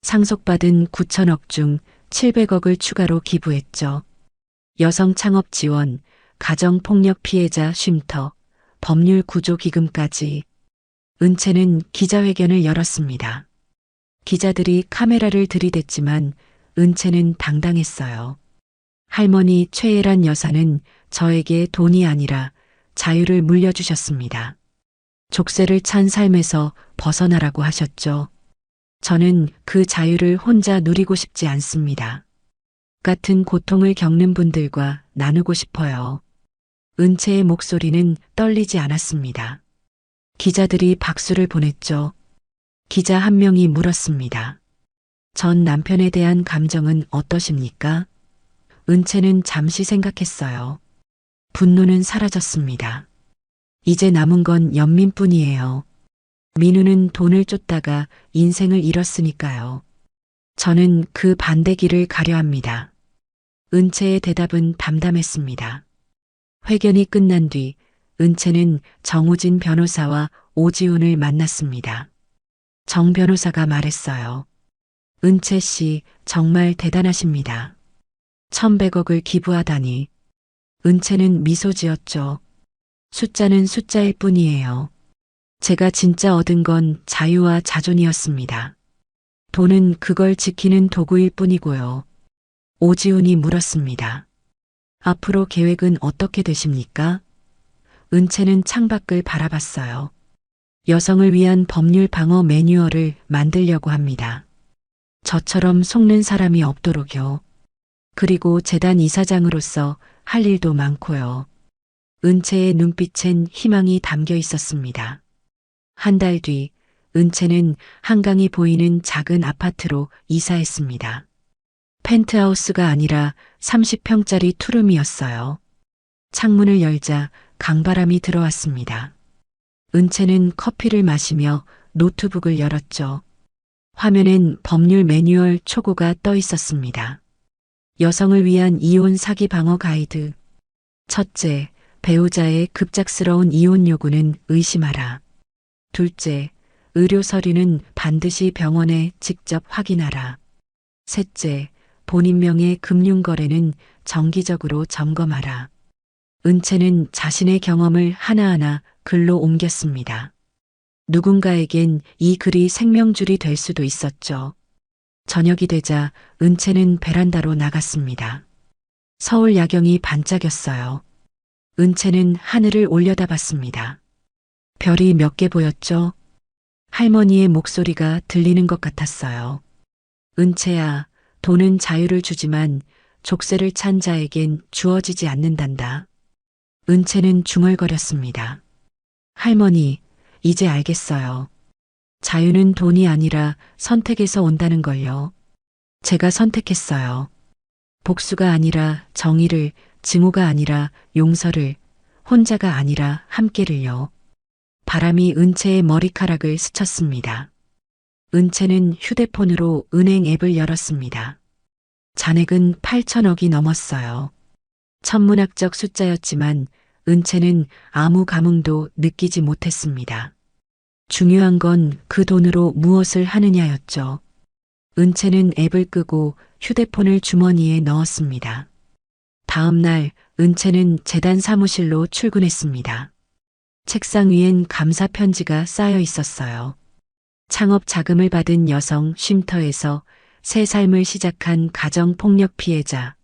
상속받은 9천억 중 700억을 추가로 기부했죠. 여성 창업 지원, 가정폭력 피해자 쉼터, 법률 구조 기금까지. 은채는 기자회견을 열었습니다. 기자들이 카메라를 들이댔지만 은채는 당당했어요. 할머니 최애란 여사는 저에게 돈이 아니라 자유를 물려주셨습니다. 족쇄를 찬 삶에서 벗어나라고 하셨죠. 저는 그 자유를 혼자 누리고 싶지 않습니다. 같은 고통을 겪는 분들과 나누고 싶어요. 은채의 목소리는 떨리지 않았습니다. 기자들이 박수를 보냈죠. 기자 한 명이 물었습니다. 전 남편에 대한 감정은 어떠십니까? 은채는 잠시 생각했어요. 분노는 사라졌습니다. 이제 남은 건 연민뿐이에요. 민우는 돈을 쫓다가 인생을 잃었으니까요. 저는 그 반대길을 가려 합니다. 은채의 대답은 담담했습니다. 회견이 끝난 뒤 은채는 정우진 변호사와 오지훈을 만났습니다. 정 변호사가 말했어요. 은채 씨 정말 대단하십니다. 1,100억을 기부하다니. 은채는 미소 지었죠. 숫자는 숫자일 뿐이에요. 제가 진짜 얻은 건 자유와 자존이었습니다. 돈은 그걸 지키는 도구일 뿐이고요. 오지훈이 물었습니다. 앞으로 계획은 어떻게 되십니까? 은채는 창밖을 바라봤어요. 여성을 위한 법률 방어 매뉴얼을 만들려고 합니다. 저처럼 속는 사람이 없도록요. 그리고 재단 이사장으로서 할 일도 많고요. 은채의 눈빛엔 희망이 담겨 있었습니다. 한 달 뒤 은채는 한강이 보이는 작은 아파트로 이사했습니다. 펜트하우스가 아니라 30평짜리 투룸이었어요. 창문을 열자 강바람이 들어왔습니다. 은채는 커피를 마시며 노트북을 열었죠. 화면엔 법률 매뉴얼 초고가 떠 있었습니다. 여성을 위한 이혼 사기 방어 가이드. 첫째, 배우자의 급작스러운 이혼 요구는 의심하라. 둘째, 의료 서류는 반드시 병원에 직접 확인하라. 셋째, 본인 명의 금융거래는 정기적으로 점검하라. 은채는 자신의 경험을 하나하나 글로 옮겼습니다. 누군가에겐 이 글이 생명줄이 될 수도 있었죠. 저녁이 되자 은채는 베란다로 나갔습니다. 서울 야경이 반짝였어요. 은채는 하늘을 올려다봤습니다. 별이 몇 개 보였죠? 할머니의 목소리가 들리는 것 같았어요. 은채야, 돈은 자유를 주지만 족쇄를 찬 자에겐 주어지지 않는단다. 은채는 중얼거렸습니다. 할머니, 이제 알겠어요. 자유는 돈이 아니라 선택에서 온다는 걸요. 제가 선택했어요. 복수가 아니라 정의를, 증오가 아니라 용서를, 혼자가 아니라 함께를요. 바람이 은채의 머리카락을 스쳤습니다. 은채는 휴대폰으로 은행 앱을 열었습니다. 잔액은 8천억이 넘었어요. 천문학적 숫자였지만 은채는 아무 감흥도 느끼지 못했습니다. 중요한 건 그 돈으로 무엇을 하느냐였죠. 은채는 앱을 끄고 휴대폰을 주머니에 넣었습니다. 다음 날 은채는 재단 사무실로 출근했습니다. 책상 위엔 감사 편지가 쌓여 있었어요. 창업 자금을 받은 여성 쉼터에서 새 삶을 시작한 가정폭력 피해자,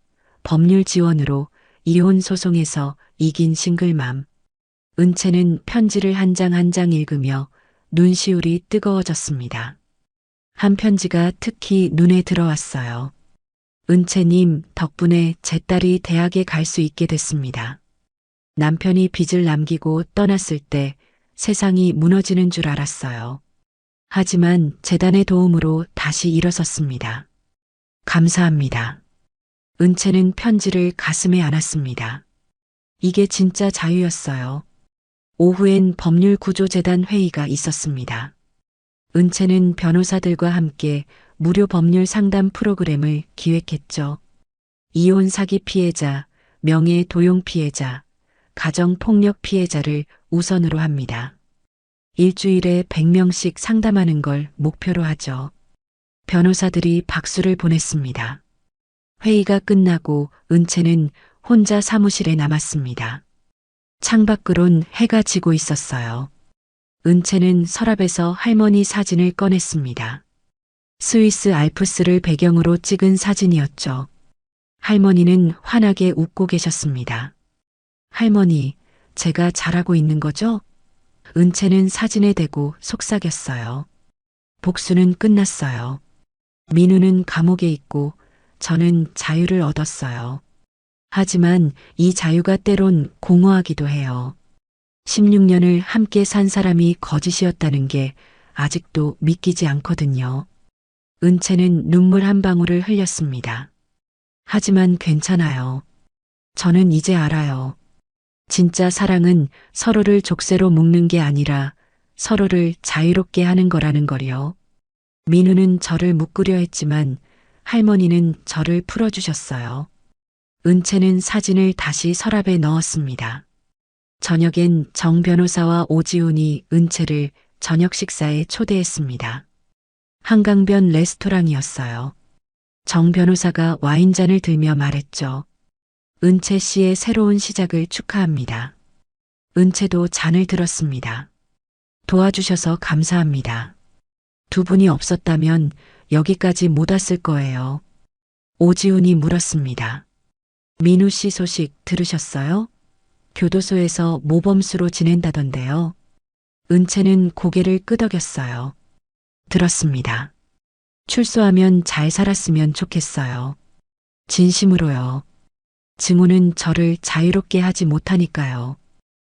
법률 지원으로 이혼 소송에서 이긴 싱글맘. 은채는 편지를 한 장 한 장 읽으며 눈시울이 뜨거워졌습니다. 한 편지가 특히 눈에 들어왔어요. 은채님 덕분에 제 딸이 대학에 갈 수 있게 됐습니다. 남편이 빚을 남기고 떠났을 때 세상이 무너지는 줄 알았어요. 하지만 재단의 도움으로 다시 일어섰습니다. 감사합니다. 은채는 편지를 가슴에 안았습니다. 이게 진짜 자유였어요. 오후엔 법률구조재단 회의가 있었습니다. 은채는 변호사들과 함께 무료 법률 상담 프로그램을 기획했죠. 이혼 사기 피해자, 명예 도용 피해자, 가정폭력 피해자를 우선으로 합니다. 일주일에 100명씩 상담하는 걸 목표로 하죠. 변호사들이 박수를 보냈습니다. 회의가 끝나고 은채는 혼자 사무실에 남았습니다. 창밖으론 해가 지고 있었어요. 은채는 서랍에서 할머니 사진을 꺼냈습니다. 스위스 알프스를 배경으로 찍은 사진이었죠. 할머니는 환하게 웃고 계셨습니다. 할머니, 제가 잘하고 있는 거죠? 은채는 사진에 대고 속삭였어요. 복수는 끝났어요. 민우는 감옥에 있고 저는 자유를 얻었어요. 하지만 이 자유가 때론 공허하기도 해요. 16년을 함께 산 사람이 거짓이었다는 게 아직도 믿기지 않거든요. 은채는 눈물 한 방울을 흘렸습니다. 하지만 괜찮아요. 저는 이제 알아요. 진짜 사랑은 서로를 족쇄로 묶는 게 아니라 서로를 자유롭게 하는 거라는 거요. 민우는 저를 묶으려 했지만 할머니는 저를 풀어주셨어요. 은채는 사진을 다시 서랍에 넣었습니다. 저녁엔 정 변호사와 오지훈이 은채를 저녁 식사에 초대했습니다. 한강변 레스토랑이었어요. 정 변호사가 와인잔을 들며 말했죠. 은채 씨의 새로운 시작을 축하합니다. 은채도 잔을 들었습니다. 도와주셔서 감사합니다. 두 분이 없었다면 여기까지 못 왔을 거예요. 오지훈이 물었습니다. 민우 씨 소식 들으셨어요? 교도소에서 모범수로 지낸다던데요. 은채는 고개를 끄덕였어요. 들었습니다. 출소하면 잘 살았으면 좋겠어요. 진심으로요. 증오는 저를 자유롭게 하지 못하니까요.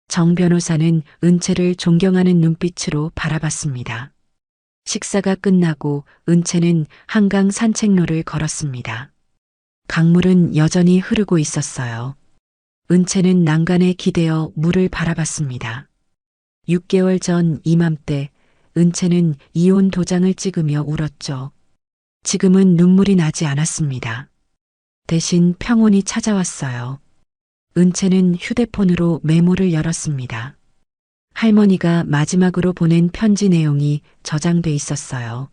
정 변호사는 은채를 존경하는 눈빛으로 바라봤습니다. 식사가 끝나고 은채는 한강 산책로를 걸었습니다. 강물은 여전히 흐르고 있었어요. 은채는 난간에 기대어 물을 바라봤습니다. 6개월 전 이맘때 은채는 이혼 도장을 찍으며 울었죠. 지금은 눈물이 나지 않았습니다. 대신 평온이 찾아왔어요. 은채는 휴대폰으로 메모를 열었습니다. 할머니가 마지막으로 보낸 편지 내용이 저장돼 있었어요.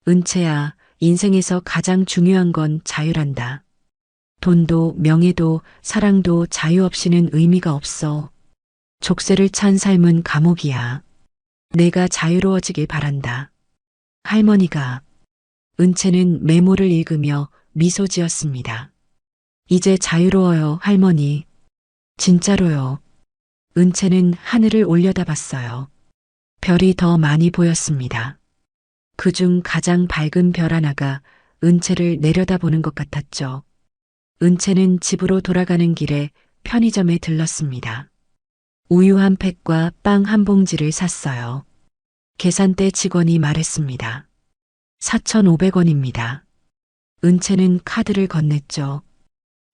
은채야, 인생에서 가장 중요한 건 자유란다. 돈도 명예도 사랑도 자유 없이는 의미가 없어. 족쇄를 찬 삶은 감옥이야. 내가 자유로워지길 바란다. 할머니가. 은채는 메모를 읽으며 미소 지었습니다. 이제 자유로워요, 할머니. 진짜로요. 은채는 하늘을 올려다봤어요. 별이 더 많이 보였습니다. 그중 가장 밝은 별 하나가 은채를 내려다보는 것 같았죠. 은채는 집으로 돌아가는 길에 편의점에 들렀습니다. 우유 한 팩과 빵 한 봉지를 샀어요. 계산대 직원이 말했습니다. 4,500원입니다. 은채는 카드를 건넸죠.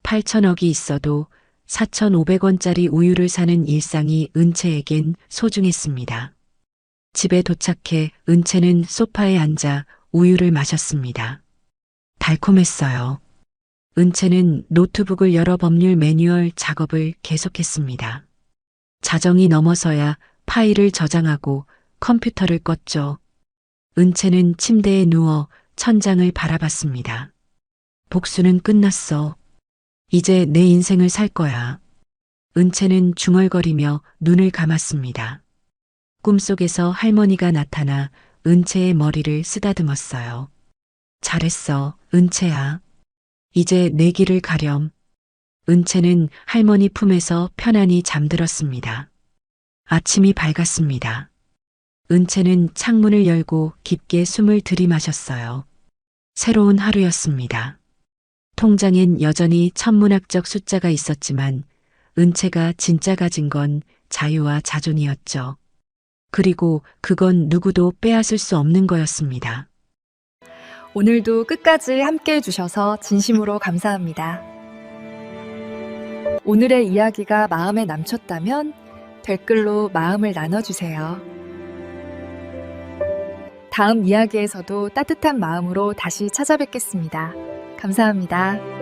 8천억이 있어도 4,500원짜리 우유를 사는 일상이 은채에겐 소중했습니다. 집에 도착해 은채는 소파에 앉아 우유를 마셨습니다. 달콤했어요. 은채는 노트북을 열어 법률 매뉴얼 작업을 계속했습니다. 자정이 넘어서야 파일을 저장하고 컴퓨터를 껐죠. 은채는 침대에 누워 천장을 바라봤습니다. 복수는 끝났어. 이제 내 인생을 살 거야. 은채는 중얼거리며 눈을 감았습니다. 꿈속에서 할머니가 나타나 은채의 머리를 쓰다듬었어요. 잘했어, 은채야. 이제 내 길을 가렴. 은채는 할머니 품에서 편안히 잠들었습니다. 아침이 밝았습니다. 은채는 창문을 열고 깊게 숨을 들이마셨어요. 새로운 하루였습니다. 통장엔 여전히 천문학적 숫자가 있었지만 은채가 진짜 가진 건 자유와 자존이었죠. 그리고 그건 누구도 빼앗을 수 없는 거였습니다. 오늘도 끝까지 함께 해주셔서 진심으로 감사합니다. 오늘의 이야기가 마음에 남셨다면 댓글로 마음을 나눠주세요. 다음 이야기에서도 따뜻한 마음으로 다시 찾아뵙겠습니다. 감사합니다.